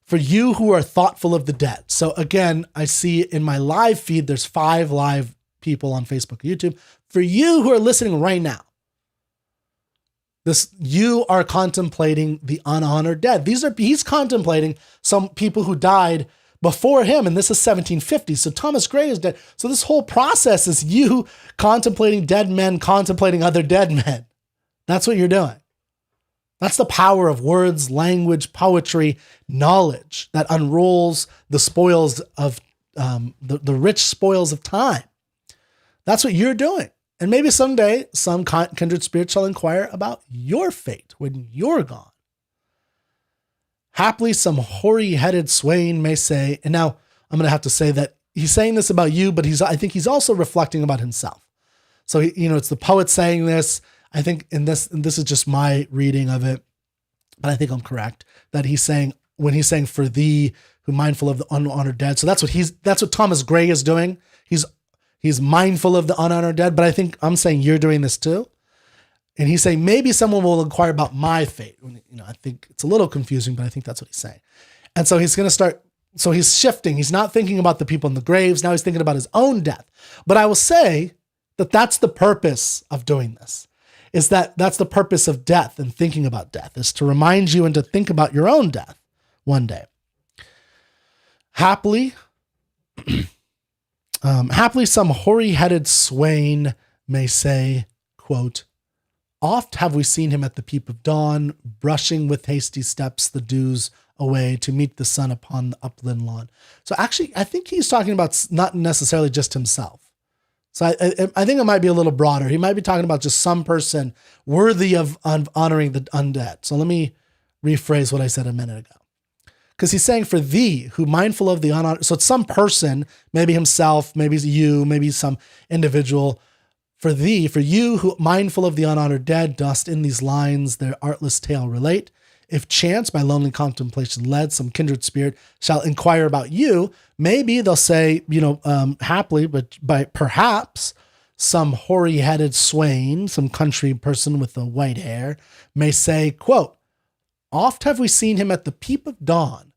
for you who are thoughtful of the dead. So again, I see in my live feed, there's 5 live people on Facebook and YouTube. For you who are listening right now, you are contemplating the unhonored dead. He's contemplating some people who died before him, and this is 1750. So Thomas Gray is dead. So this whole process is you contemplating dead men, contemplating other dead men. That's what you're doing. That's the power of words, language, poetry, knowledge that unrolls the spoils of the rich spoils of time. That's what you're doing. And maybe someday some kindred spirit shall inquire about your fate when you're gone. Haply some hoary-headed swain may say, and now I'm going to have to say that he's saying this about you, but I think he's also reflecting about himself. So, it's the poet saying this. I think and this is just my reading of it, but I think I'm correct that when he's saying for thee who mindful of the unhonored dead. So that's what Thomas Gray is doing. He's mindful of the unhonored dead, but I think I'm saying you're doing this too. And he's saying maybe someone will inquire about my fate. I think it's a little confusing, but I think that's what he's saying. And so he's going to start. So he's shifting. He's not thinking about the people in the graves. Now he's thinking about his own death. But I will say that that's the purpose of doing this. That's the purpose of death and thinking about death, is to remind you and to think about your own death one day. Haply some hoary-headed swain may say, quote, oft have we seen him at the peep of dawn, brushing with hasty steps the dews away to meet the sun upon the upland lawn. So actually, I think he's talking about not necessarily just himself. So I think it might be a little broader. He might be talking about just some person worthy of honoring the undead. So let me rephrase what I said a minute ago. Because he's saying for thee, who mindful of the unhonored, so it's some person, maybe himself, maybe you, maybe some individual. For thee, for you, who mindful of the unhonored dead, dost in these lines their artless tale relate. If chance by lonely contemplation led, some kindred spirit shall inquire about you. Maybe they'll say, happily, but by perhaps some hoary-headed swain, some country person with the white hair, may say, quote, oft have we seen him at the peep of dawn,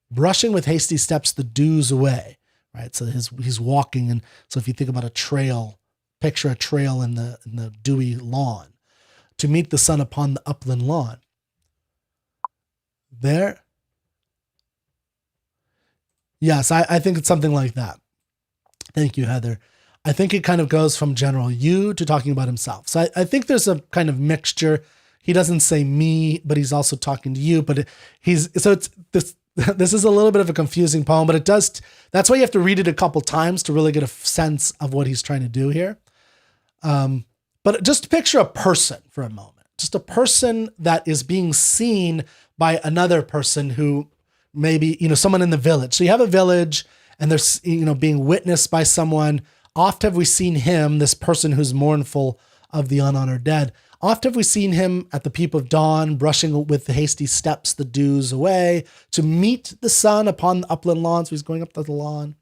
brushing with hasty steps the dews away, right? So he's walking, and so if you think about a trail, picture a trail in the dewy lawn, to meet the sun upon the upland lawn. There. Yes, I think it's something like that. Thank you, Heather. I think it kind of goes from general you to talking about himself. So I think there's a kind of mixture. He doesn't say me, but he's also talking to you. But it's this. This is a little bit of a confusing poem, but it does. That's why you have to read it a couple times to really get a sense of what he's trying to do here. But just picture a person for a moment, just a person that is being seen by another person who maybe, someone in the village. So you have a village and they're, being witnessed by someone. Oft have we seen him, this person who's mournful of the unhonored dead. Oft have we seen him at the peep of dawn, brushing with the hasty steps the dews away, to meet the sun upon the upland lawn. So he's going up to the lawn.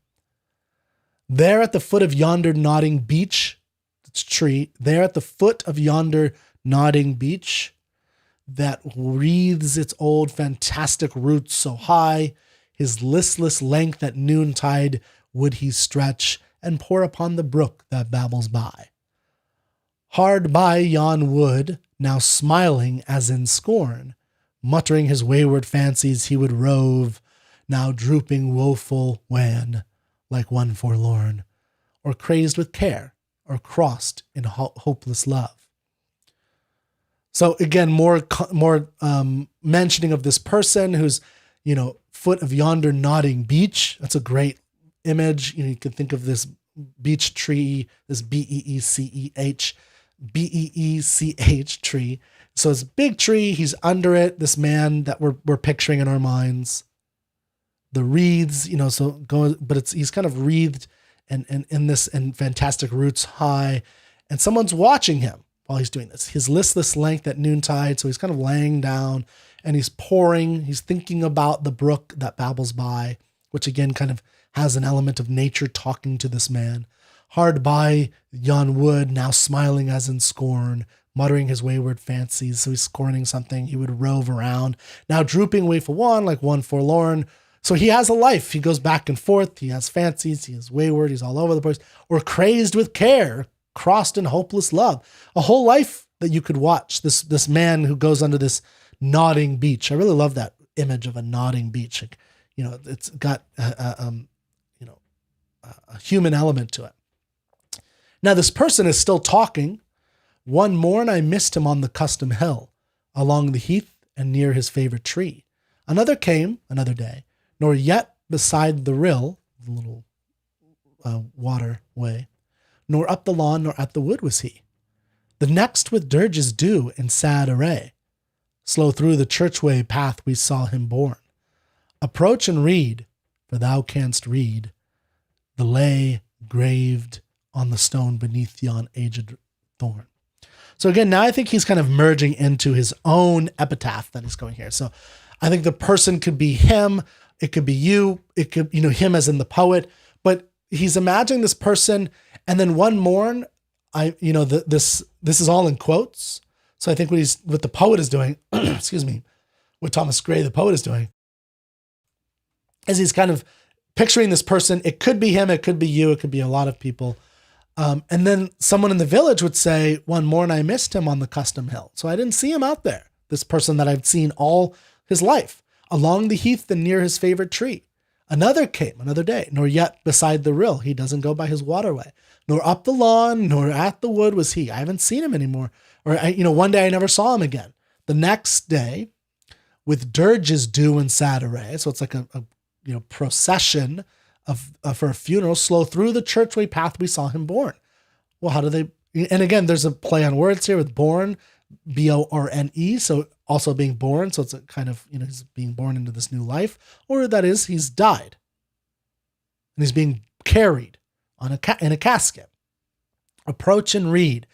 There at the foot of yonder nodding beech, it's tree, there at the foot of yonder nodding beech, that wreathes its old fantastic roots so high, his listless length at noontide would he stretch, and pour upon the brook that babbles by. Hard by yon wood, now smiling as in scorn, muttering his wayward fancies he would rove, now drooping woeful wan, like one forlorn, or crazed with care, or crossed in hopeless love. So again, more mentioning of this person who's, foot of yonder nodding beech. That's a great image. You can think of this beech tree, this Beechch tree. So it's a big tree. He's under it. This man that we're picturing in our minds. The wreaths, he's kind of wreathed and in this and fantastic roots high, and someone's watching him while he's doing this. His listless length at noontide. So he's kind of laying down and he's pouring. He's thinking about the brook that babbles by, which again kind of has an element of nature talking to this man. Hard by yon wood, now smiling as in scorn, muttering his wayward fancies. So he's scorning something. He would rove around, now drooping waeful wan, like one forlorn. So he has a life. He goes back and forth. He has fancies. He is wayward. He's all over the place. Or crazed with care, crossed in hopeless love. A whole life that you could watch. This man who goes under this nodding beech. I really love that image of a nodding beech. Like, it's got a human element to it. Now this person is still talking. One morn I missed him on the custom hill, along the heath and near his favorite tree. Another came, another day, nor yet beside the rill, the little waterway, nor up the lawn, nor at the wood was he. The next with dirges due in sad array, slow through the churchway path we saw him borne. Approach and read, for thou canst read, the lay graved on the stone beneath yon aged thorn. So again, now I think he's kind of merging into his own epitaph that he's going here. So I think the person could be him. It could be you. It could, him as in the poet, but he's imagining this person. And then one morn, this is all in quotes. So I think what the poet is doing, excuse me, what Thomas Gray, the poet, is doing, is he's kind of picturing this person. It could be him. It could be you. It could be a lot of people. And then someone in the village would say, one morn I missed him on the custom hill. So I didn't see him out there. This person that I've seen all his life, along the heath and near his favorite tree. Another came, another day, nor yet beside the rill. He doesn't go by his waterway, nor up the lawn, nor at the wood was he. I haven't seen him anymore. Or, one day I never saw him again. The next day, with dirges due in sad array. So it's like a procession for a funeral, slow through the churchway path we saw him born. Well, how do they? And again, there's a play on words here with born, B-O-R-N-E. So also being born. So it's a kind of, he's being born into this new life, or that is he's died and he's being carried in a casket. Approach and read,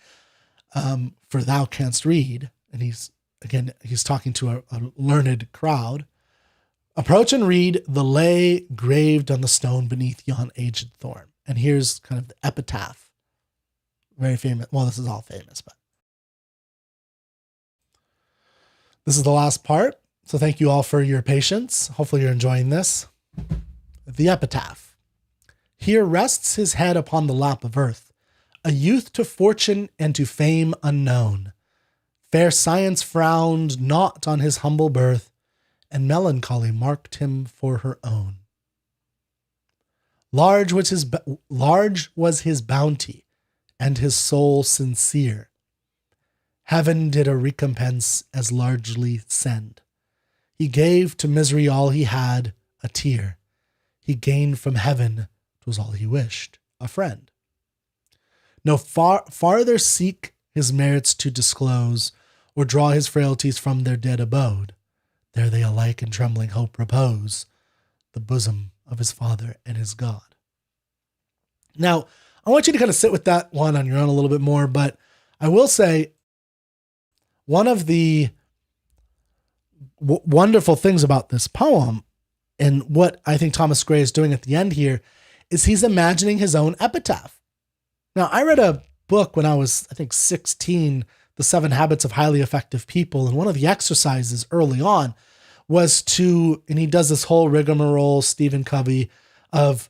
for thou canst read. And he's talking to a learned crowd. Approach and read the lay graved on the stone beneath yon aged thorn. And here's kind of the epitaph. Very famous. Well, this is all famous, but this is the last part. So thank you all for your patience. Hopefully you're enjoying this. The epitaph. Here rests his head upon the lap of earth, a youth to fortune and to fame unknown. Fair science frowned not on his humble birth, and melancholy marked him for her own. Large was his bounty, and his soul sincere. Heaven did a recompense as largely send. He gave to misery all he had, a tear. He gained from heaven, 'twas all he wished, a friend. No farther seek his merits to disclose, or draw his frailties from their dead abode. There they alike in trembling hope repose, the bosom of his Father and his God. Now, I want you to kind of sit with that one on your own a little bit more, but I will say one of the wonderful things about this poem, and what I think Thomas Gray is doing at the end here, is he's imagining his own epitaph. Now, I read a book when I was, I think, 16, The 7 Habits of Highly Effective People, and one of the exercises early on was and he does this whole rigmarole, Stephen Covey, of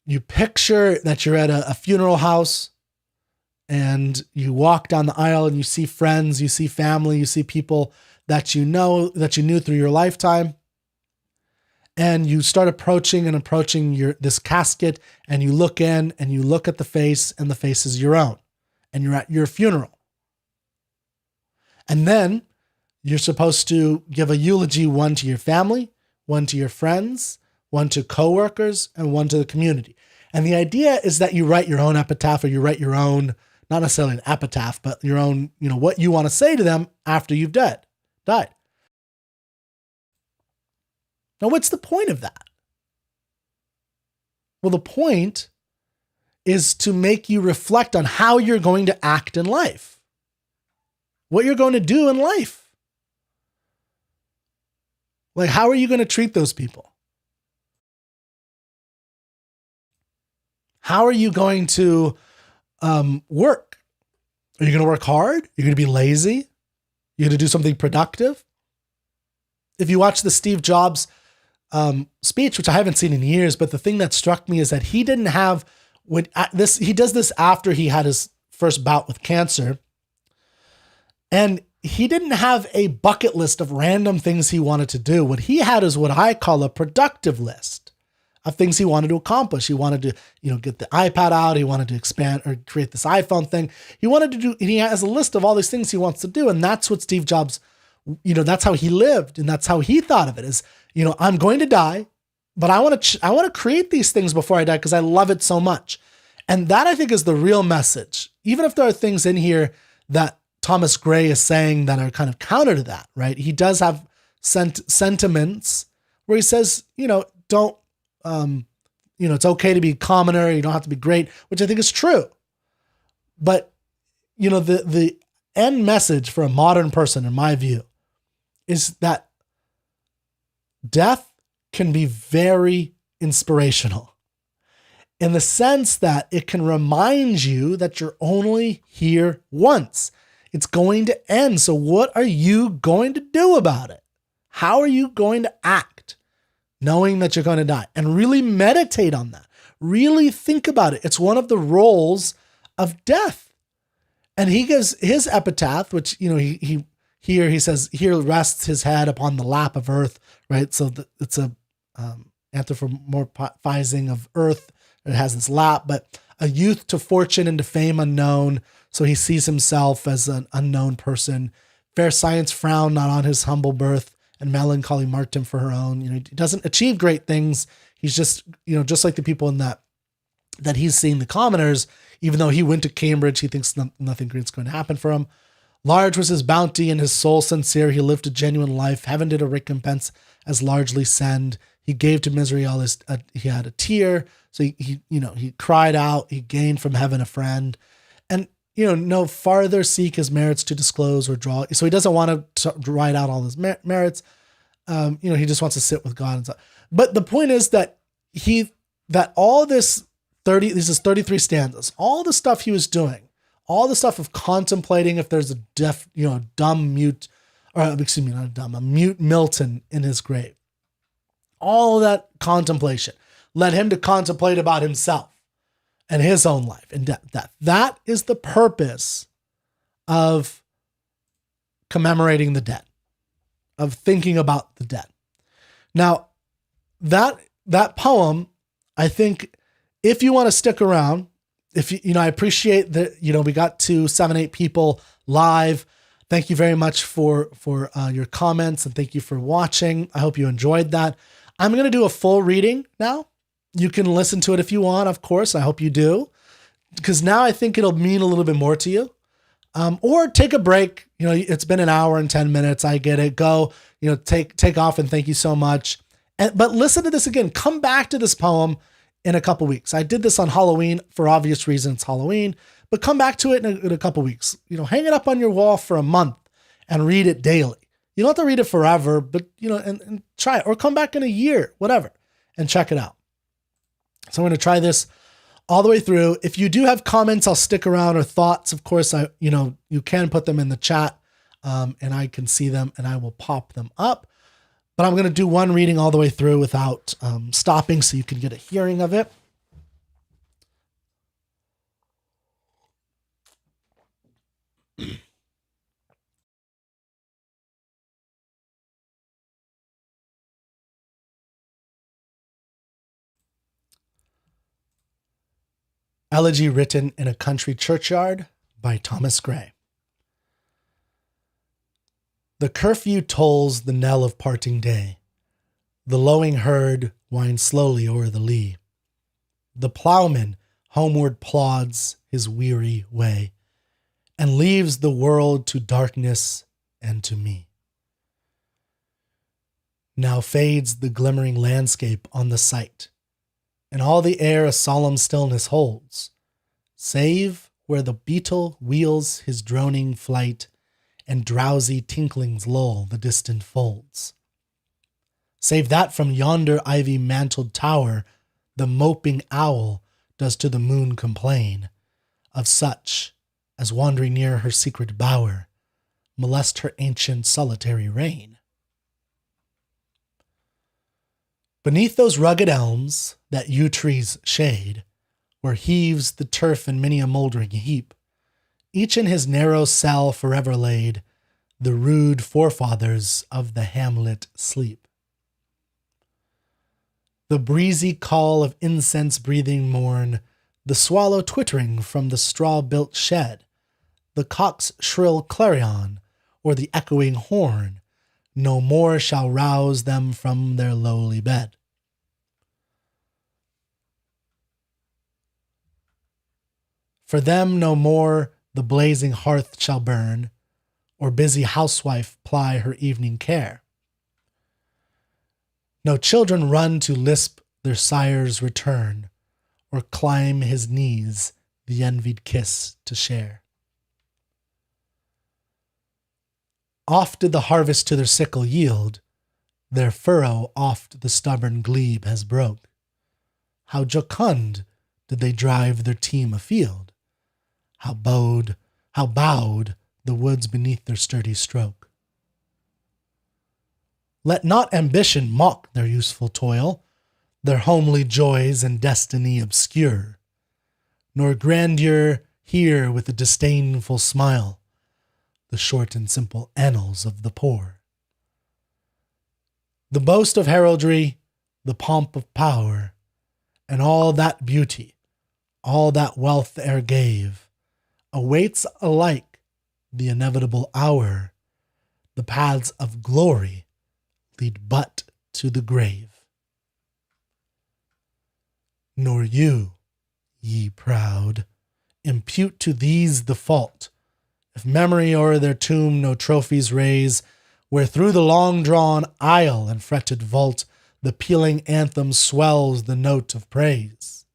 you picture that you're at a funeral house and you walk down the aisle and you see friends, you see family, you see people that you know, that you knew through your lifetime. And you start approaching this casket, and you look in and you look at the face, and the face is your own, and you're at your funeral. And then you're supposed to give a eulogy, one to your family, one to your friends, one to coworkers, and one to the community. And the idea is that you write your own epitaph, or you write your own, not necessarily an epitaph, but your own, what you want to say to them after you've died. Now, what's the point of that? Well, the point is to make you reflect on how you're going to act in life, what you're going to do in life. Like, how are you going to treat those people? How are you going to work? Are you going to work hard? You're going to be lazy? You're going to do something productive? If you watch the Steve Jobs speech, which I haven't seen in years, but the thing that struck me is that he didn't have he does this after he had his first bout with cancer. And he didn't have a bucket list of random things he wanted to do. What he had is what I call a productive list of things he wanted to accomplish. He wanted to, get the iPad out. He wanted to expand or create this iPhone thing. He has a list of all these things he wants to do. And that's what Steve Jobs, that's how he lived. And that's how he thought of it is, I'm going to die, but I want to create these things before I die because I love it so much. And that, I think, is the real message. Even if there are things in here that Thomas Gray is saying that are kind of counter to that, right? He does have sentiments where he says, don't, it's okay to be commoner. You don't have to be great, which I think is true. But, the end message for a modern person, in my view, is that death can be very inspirational in the sense that it can remind you that you're only here once. It's going to end. So what are you going to do about it? How are you going to act knowing that you're going to die? And really meditate on that. Really think about it. It's one of the roles of death. And he gives his epitaph, which, he says, here rests his head upon the lap of earth, right? So it's a anthropomorphizing of earth. It has this lap, but a youth to fortune and to fame unknown. So he sees himself as an unknown person. Fair science frowned not on his humble birth, and melancholy marked him for her own. He doesn't achieve great things. He's just, just like the people in that he's seeing, the commoners, even though he went to Cambridge, he thinks nothing great's going to happen for him. Large was his bounty and his soul sincere. He lived a genuine life. Heaven did a recompense as largely send. He gave to misery all his, he had a tear. So he cried out, he gained from heaven a friend. And, no farther seek his merits to disclose or draw. So he doesn't want to write out all his merits. He just wants to sit with God and stuff. But the point is that all this 33 stanzas, all the stuff he was doing, all the stuff of contemplating if there's a mute Milton in his grave, all of that contemplation led him to contemplate about himself and his own life and death. That is the purpose of commemorating the dead, of thinking about the dead. Now, that poem, I think, if you want to stick around, if you I appreciate that, we got to 7-8 people live. Thank you very much for your comments, and thank you for watching. I hope you enjoyed that. I'm going to do a full reading now. You can listen to it if you want, of course. I hope you do, because now I think it'll mean a little bit more to you. Or take a break. It's been an hour and 10 minutes. I get it. Go, take off, and thank you so much. But listen to this again. Come back to this poem in a couple weeks. I did this on Halloween for obvious reasons. It's Halloween, but come back to it in a couple weeks. Hang it up on your wall for a month and read it daily. You don't have to read it forever, but and try it, or come back in a year, whatever, and check it out. So I'm going to try this all the way through. If you do have comments, I'll stick around, or thoughts. Of course, you can put them in the chat, and I can see them, and I will pop them up. But I'm going to do one reading all the way through without stopping, so you can get a hearing of it. Elegy written in a country churchyard by Thomas Gray. The curfew tolls the knell of parting day. The lowing herd winds slowly o'er the lea. The ploughman homeward plods his weary way, and leaves the world to darkness and to me. Now fades the glimmering landscape on the sight, and all the air a solemn stillness holds, save where the beetle wheels his droning flight, and drowsy tinklings lull the distant folds. Save that from yonder ivy-mantled tower the moping owl does to the moon complain, of such as wandering near her secret bower molest her ancient solitary reign. Beneath those rugged elms that yew trees shade, where heaves the turf in many a mouldering heap, each in his narrow cell forever laid, the rude forefathers of the hamlet sleep. The breezy call of incense-breathing morn, the swallow twittering from the straw-built shed, the cock's shrill clarion, or the echoing horn, no more shall rouse them from their lowly bed. For them no more the blazing hearth shall burn, or busy housewife ply her evening care. No children run to lisp their sire's return, or climb his knees the envied kiss to share. Oft did the harvest to their sickle yield, their furrow oft the stubborn glebe has broke. How jocund did they drive their team afield, how bowed the woods beneath their sturdy stroke. Let not ambition mock their useful toil, their homely joys and destiny obscure, nor grandeur hear with a disdainful smile the short and simple annals of the poor. The boast of heraldry, the pomp of power, and all that beauty, all that wealth e'er gave, awaits alike the inevitable hour. The paths of glory lead but to the grave. Nor you, ye proud, impute to these the fault, if memory o'er their tomb no trophies raise, where through the long-drawn aisle and fretted vault the pealing anthem swells the note of praise.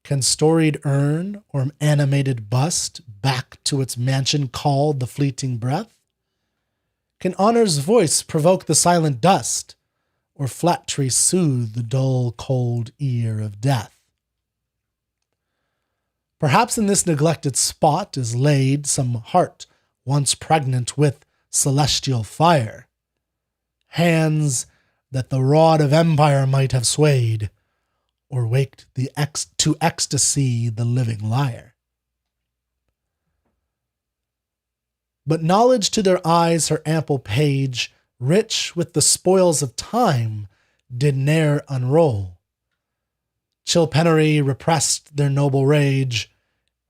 Can storied urn or animated bust back to its mansion call the fleeting breath? Can honor's voice provoke the silent dust, or flattery soothe the dull, cold ear of death? Perhaps in this neglected spot is laid some heart once pregnant with celestial fire, hands that the rod of empire might have swayed, or waked to ecstasy the living lyre. But knowledge to their eyes her ample page, rich with the spoils of time, did ne'er unroll. Chill penury repressed their noble rage,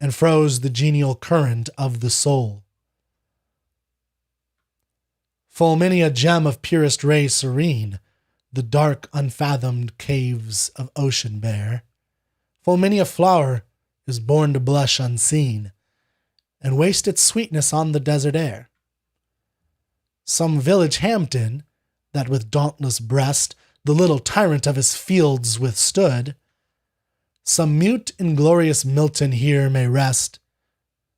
and froze the genial current of the soul. Full many a gem of purest ray serene, the dark unfathomed caves of ocean bear. Full many a flower is born to blush unseen, and waste its sweetness on the desert air. Some village Hampden, that with dauntless breast the little tyrant of his fields withstood, some mute inglorious Milton here may rest,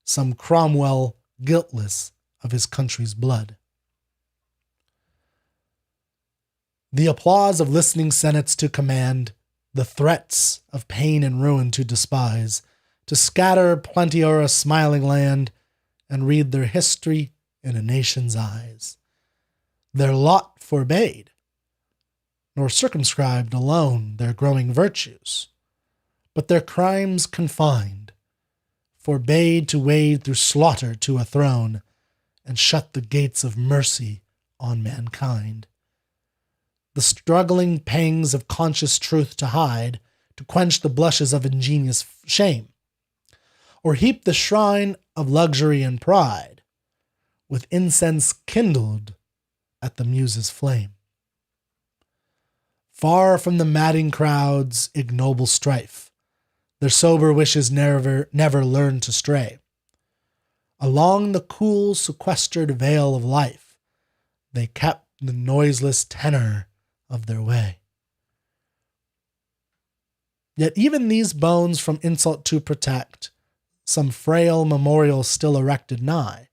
some Cromwell guiltless of his country's blood. The applause of listening senates to command, the threats of pain and ruin to despise, to scatter plenty o'er a smiling land, and read their history in a nation's eyes. Their lot forbade, nor circumscribed alone their growing virtues, but their crimes confined, forbade to wade through slaughter to a throne, and shut the gates of mercy on mankind. The struggling pangs of conscious truth to hide, to quench the blushes of ingenious shame, or heap the shrine of luxury and pride with incense kindled at the muse's flame. Far from the madding crowd's ignoble strife, their sober wishes never learned to stray. Along the cool, sequestered vale of life, they kept the noiseless tenor of their way. Yet even these bones from insult to protect, some frail memorial still erected nigh,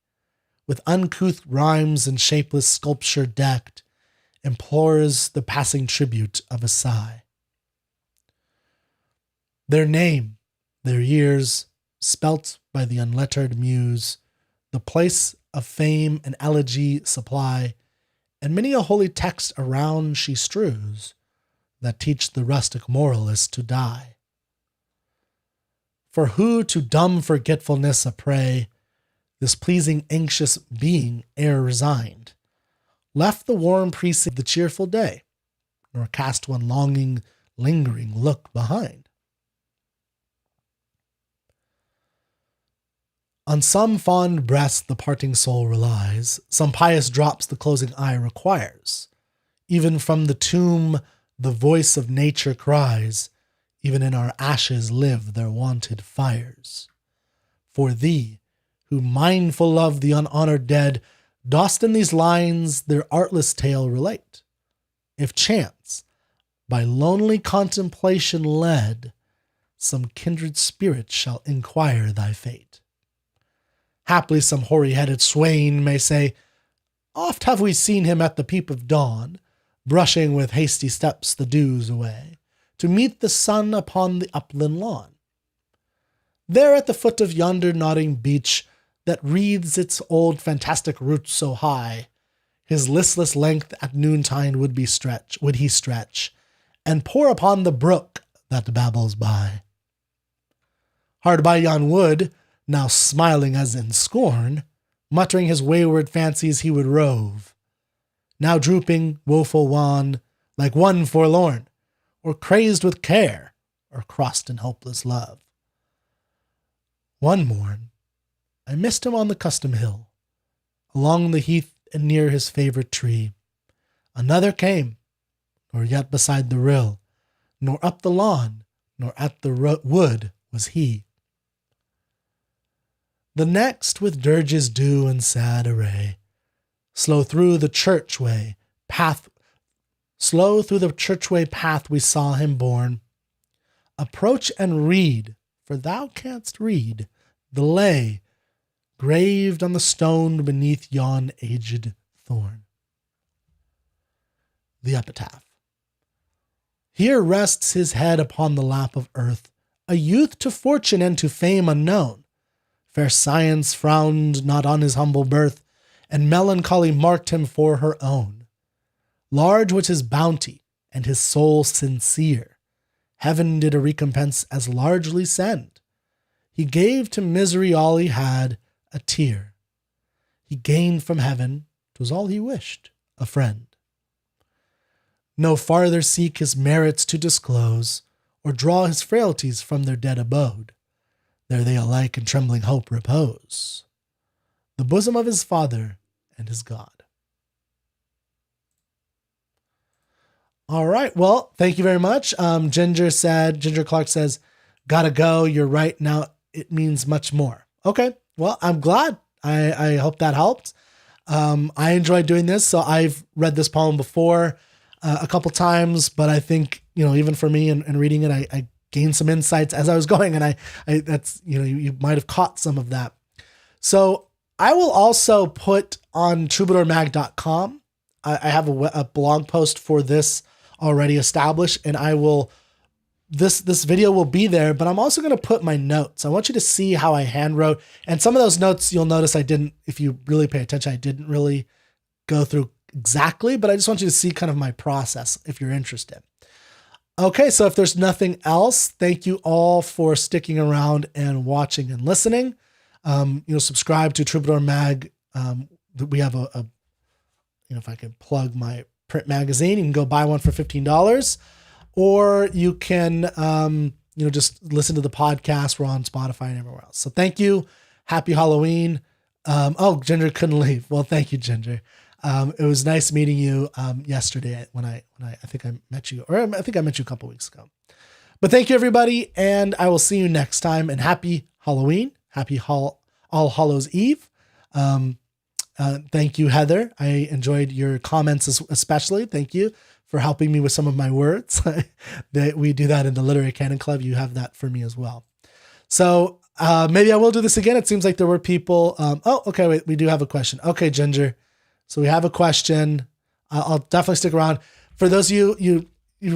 with uncouth rhymes and shapeless sculpture decked, implores the passing tribute of a sigh. Their name, their years, spelt by the unlettered muse, the place of fame and elegy supply, and many a holy text around she strews, that teach the rustic moralist to die. For who to dumb forgetfulness a prey, this pleasing anxious being ere resigned, left the warm precinct of the cheerful day, nor cast one longing, lingering look behind. On some fond breast the parting soul relies, some pious drops the closing eye requires. Even from the tomb the voice of nature cries, even in our ashes live their wonted fires. For thee, who mindful of the unhonored dead, dost in these lines their artless tale relate. If chance, by lonely contemplation led, some kindred spirit shall inquire thy fate. Haply some hoary-headed swain may say, oft have we seen him at the peep of dawn, brushing with hasty steps the dews away, to meet the sun upon the upland lawn. There at the foot of yonder nodding beech, that wreathes its old fantastic roots so high, his listless length at noontide would he stretch, and pour upon the brook that babbles by. Hard by yon wood, now smiling as in scorn, muttering his wayward fancies he would rove, now drooping, woeful wan, like one forlorn, or crazed with care, or crossed in hopeless love. One morn, I missed him on the custom hill, along the heath and near his favourite tree. Another came, nor yet beside the rill, nor up the lawn, nor at the wood was he. The next with dirges due and sad array, slow through the churchway path we saw him borne. Approach and read, for thou canst read, the lay graved on the stone beneath yon aged thorn. The epitaph. Here rests his head upon the lap of earth, a youth to fortune and to fame unknown. Fair science frowned not on his humble birth, and melancholy marked him for her own. Large was his bounty, and his soul sincere. Heaven did a recompense as largely send. He gave to misery all he had, a tear. He gained from heaven, 'twas all he wished, a friend. No farther seek his merits to disclose, or draw his frailties from their dead abode. There they alike in trembling hope repose, the bosom of his Father and his God. All right. Well, thank you very much. Ginger Clark says, gotta go. You're right. Now it means much more. Okay. Well, I'm glad. I hope that helped. I enjoyed doing this. So I've read this poem before a couple times, but I think, even for me and reading it, I gained some insights as I was going, and I that's, you might've caught some of that. So I will also put on troubadourmag.com. I have a blog post for this already established, and I will, this video will be there, but I'm also going to put my notes. I want you to see how I hand wrote, and some of those notes you'll notice if you really pay attention, I didn't really go through exactly, but I just want you to see kind of my process if you're interested. Okay. So if there's nothing else, thank you all for sticking around and watching and listening. Subscribe to Troubadour Mag. We have if I can plug my print magazine, you can go buy one for $15, or you can, just listen to the podcast. We're on Spotify and everywhere else. So thank you. Happy Halloween. Ginger couldn't leave. Well, thank you, Ginger. It was nice meeting you, yesterday when I think I met you, or I think I met you a couple weeks ago, but thank you everybody. And I will see you next time, and happy Halloween. Happy All Hallows Eve. Thank you, Heather. I enjoyed your comments especially. Thank you for helping me with some of my words. We do that in the Literary Canon Club. You have that for me as well. So maybe I will do this again. It seems like there were people. Okay, wait, we do have a question. Okay, Ginger. So we have a question. I'll definitely stick around. For those of you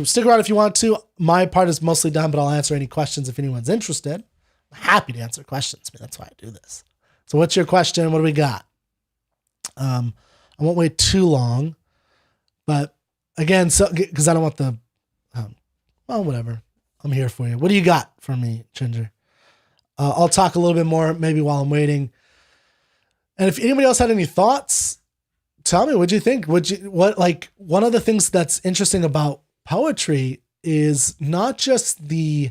stick around if you want to. My part is mostly done, but I'll answer any questions if anyone's interested. I'm happy to answer questions. That's why I do this. So what's your question? What do we got? I won't wait too long, but again, because I don't want the, whatever. I'm here for you. What do you got for me, Ginger? I'll talk a little bit more maybe while I'm waiting. And if anybody else had any thoughts, tell me, what'd you think? One of the things that's interesting about poetry is not just the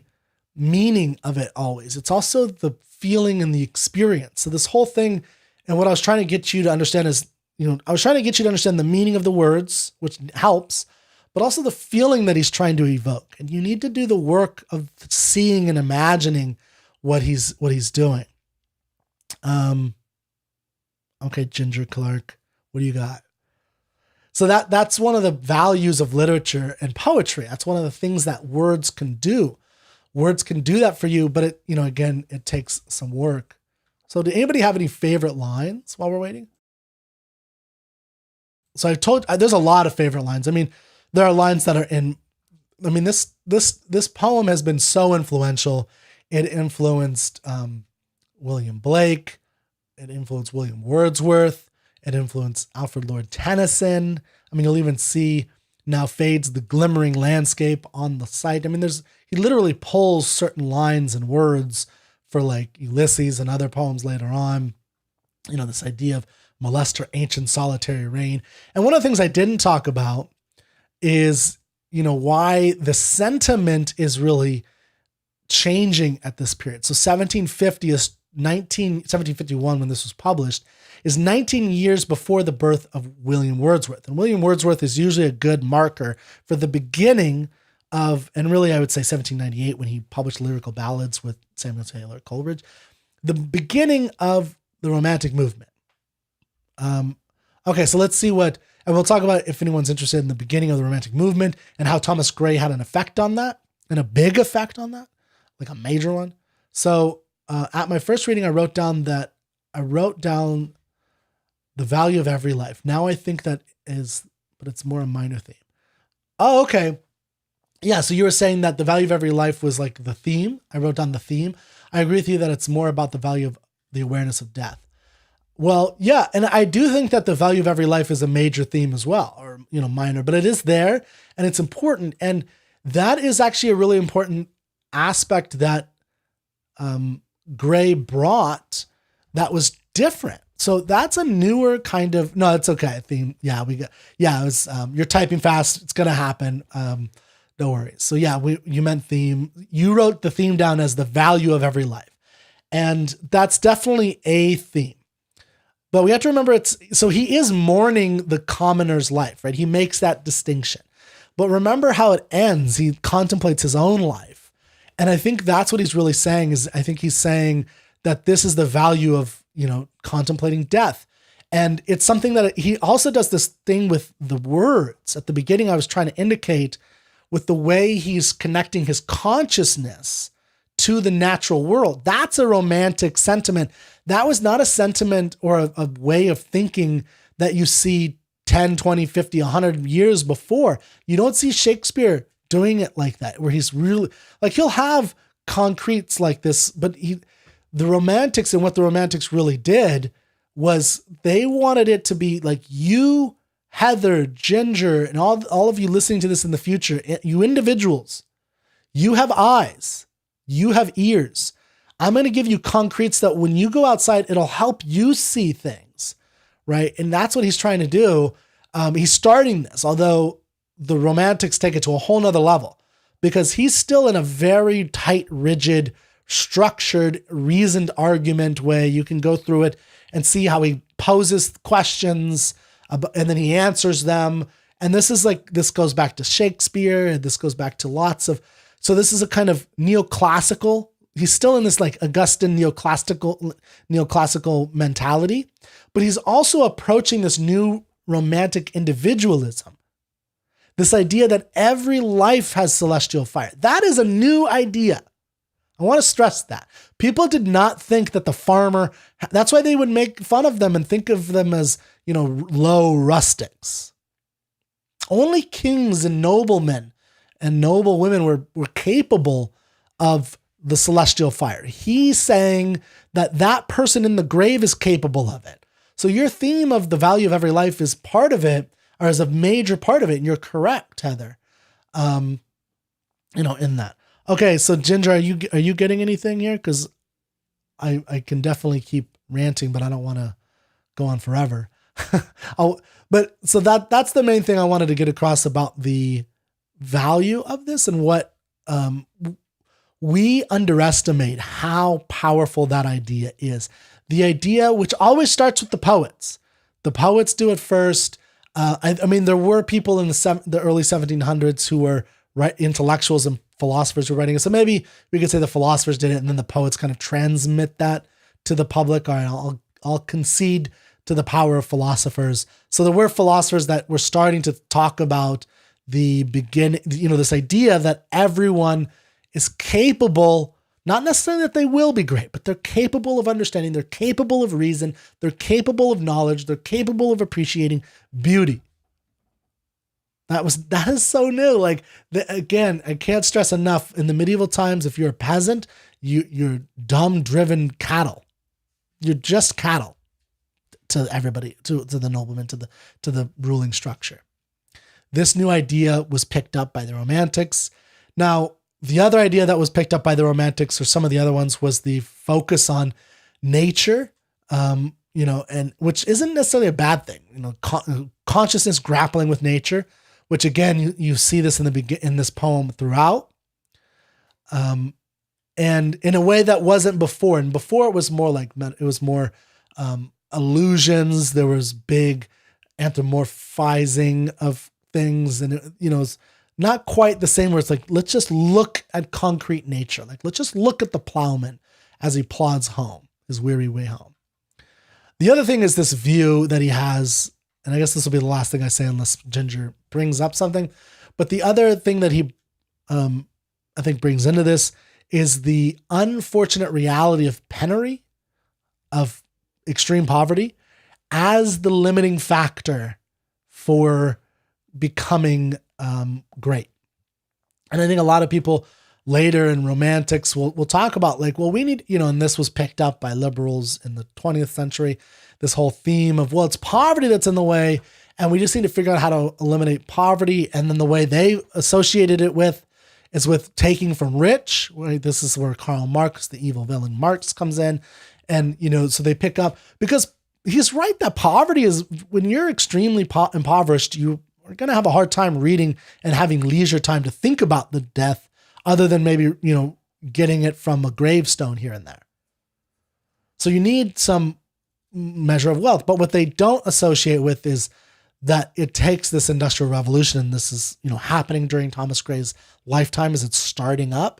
meaning of it always. It's also the feeling and the experience. So this whole thing, and what I was trying to get you to understand is, I was trying to get you to understand the meaning of the words, which helps, but also the feeling that he's trying to evoke. And you need to do the work of seeing and imagining what he's doing. Okay, Ginger Clark, what do you got? So that's one of the values of literature and poetry. That's one of the things that words can do. Words can do that for you, but it, again, it takes some work. So did anybody have any favorite lines while we're waiting? So there's a lot of favorite lines. I mean, there are lines that are this poem has been so influential. It influenced William Blake. It influenced William Wordsworth. It influenced Alfred Lord Tennyson. I mean, you'll even see now fades the glimmering landscape on the site. I mean, he literally pulls certain lines and words for like Ulysses and other poems later on. This idea of molest her ancient solitary reign. And one of the things I didn't talk about is, why the sentiment is really changing at this period. So 1751, when this was published, is 19 years before the birth of William Wordsworth. And William Wordsworth is usually a good marker for the beginning of, and really I would say 1798 when he published Lyrical Ballads with Samuel Taylor Coleridge, the beginning of the Romantic movement. Okay, so let's see and we'll talk about if anyone's interested in the beginning of the Romantic movement and how Thomas Gray had an effect on that, and a big effect on that, like a major one. So at my first reading, I wrote down the value of every life. Now I think but it's more a minor theme. Oh, okay. Yeah, so you were saying that the value of every life was like the theme. I wrote down the theme. I agree with you that it's more about the value of the awareness of death. Well, yeah, and I do think that the value of every life is a major theme as well, or minor, but it is there and it's important. And that is actually a really important aspect that Gray brought that was different. So that's a newer kind of, no, it's okay. Theme. Yeah, it was, you're typing fast. It's going to happen. No worries. So yeah, you meant theme. You wrote the theme down as the value of every life. And that's definitely a theme. But we have to remember so he is mourning the commoner's life, right? He makes that distinction. But remember how it ends. He contemplates his own life. And I think that's what he's really saying I think he's saying that this is the value of, contemplating death. And it's something that he also does this thing with the words. At the beginning, I was trying to indicate with the way he's connecting his consciousness to the natural world. That's a romantic sentiment. That was not a sentiment or a way of thinking that you see 10, 20, 50, 100 years before. You don't see Shakespeare doing it like that, where he's really, like, he'll have concretes like this, but the Romantics and what the Romantics really did was they wanted it to be like you, Heather, Ginger, and all of you listening to this in the future, you individuals, you have eyes, you have ears. I'm going to give you concretes that when you go outside, it'll help you see things, right? And that's what he's trying to do. He's starting this, although the Romantics take it to a whole nother level because he's still in a very tight, rigid, structured, reasoned argument way. You can go through it and see how he poses questions and then he answers them. And this goes back to Shakespeare, and this goes back to so this is a kind of neoclassical. He's still in this like Augustan neoclassical mentality, but he's also approaching this new romantic individualism. This idea that every life has celestial fire. That is a new idea. I want to stress that. People did not think that the farmer, that's why they would make fun of them and think of them as, low rustics. Only kings and noblemen and noble women were capable of the celestial fire. He's saying that person in the grave is capable of it. So your theme of the value of every life is part of it, or is a major part of it. And you're correct, Heather. In that. Okay, so Ginger, are you getting anything here? Because I can definitely keep ranting, but I don't want to go on forever. But so that's the main thing I wanted to get across about the value of this and what we underestimate how powerful that idea is. The idea, which always starts with the poets. The poets do it first. There were people in the early 1700s who were intellectuals and philosophers who were writing it. So maybe we could say the philosophers did it and then the poets kind of transmit that to the public. All right, I'll concede to the power of philosophers. So there were philosophers that were starting to talk about the beginning, this idea that everyone is capable, not necessarily that they will be great, but they're capable of understanding, they're capable of reason, they're capable of knowledge, they're capable of appreciating beauty. That is so new. Again, I can't stress enough, in the medieval times, if you're a peasant, you're dumb, driven cattle. You're just cattle to everybody, to the noblemen, to the ruling structure. This new idea was picked up by the Romantics. Now, the other idea that was picked up by the Romantics, or some of the other ones, was the focus on nature, and which isn't necessarily a bad thing. Consciousness grappling with nature, which again you see this in this poem throughout, and in a way that wasn't before. And before it was more illusions. There was big anthropomorphizing of things, and it's not quite the same. Where it's like, let's just look at concrete nature. Like, let's just look at the plowman as he plods home, his weary way home. The other thing is this view that he has, and I guess this will be the last thing I say unless Ginger brings up something. But the other thing that he, I think, brings into this is the unfortunate reality of penury, of extreme poverty, as the limiting factor for becoming great. And I think a lot of people later in Romantics will talk about we need, and this was picked up by liberals in the 20th century, this whole theme of, it's poverty that's in the way. And we just need to figure out how to eliminate poverty. And then the way they associated it with is with taking from rich. Right? This is where Karl Marx, the evil villain Marx, comes in. And, so they pick up, because he's right that poverty is, when you're extremely impoverished, you are going to have a hard time reading and having leisure time to think about the death, other than maybe, getting it from a gravestone here and there. So you need some measure of wealth. But what they don't associate with is that it takes this industrial revolution, and this is, happening during Thomas Gray's lifetime as it's starting up.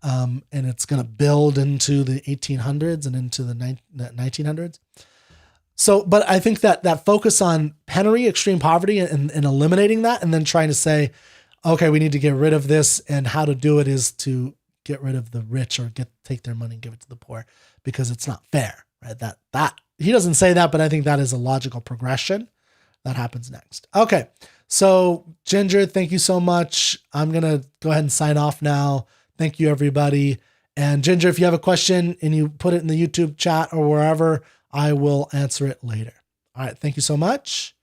And it's going to build into the 1800s and into the 1900s. So, but I think that focus on penury, extreme poverty, and eliminating that, and then trying to say, okay, we need to get rid of this, and how to do it is to get rid of the rich, or take their money and give it to the poor, because it's not fair, right? That he doesn't say that, but I think that is a logical progression that happens next. Okay. So Ginger, thank you so much. I'm going to go ahead and sign off now. Thank you, everybody. And Ginger, if you have a question and you put it in the YouTube chat or wherever, I will answer it later. All right. Thank you so much.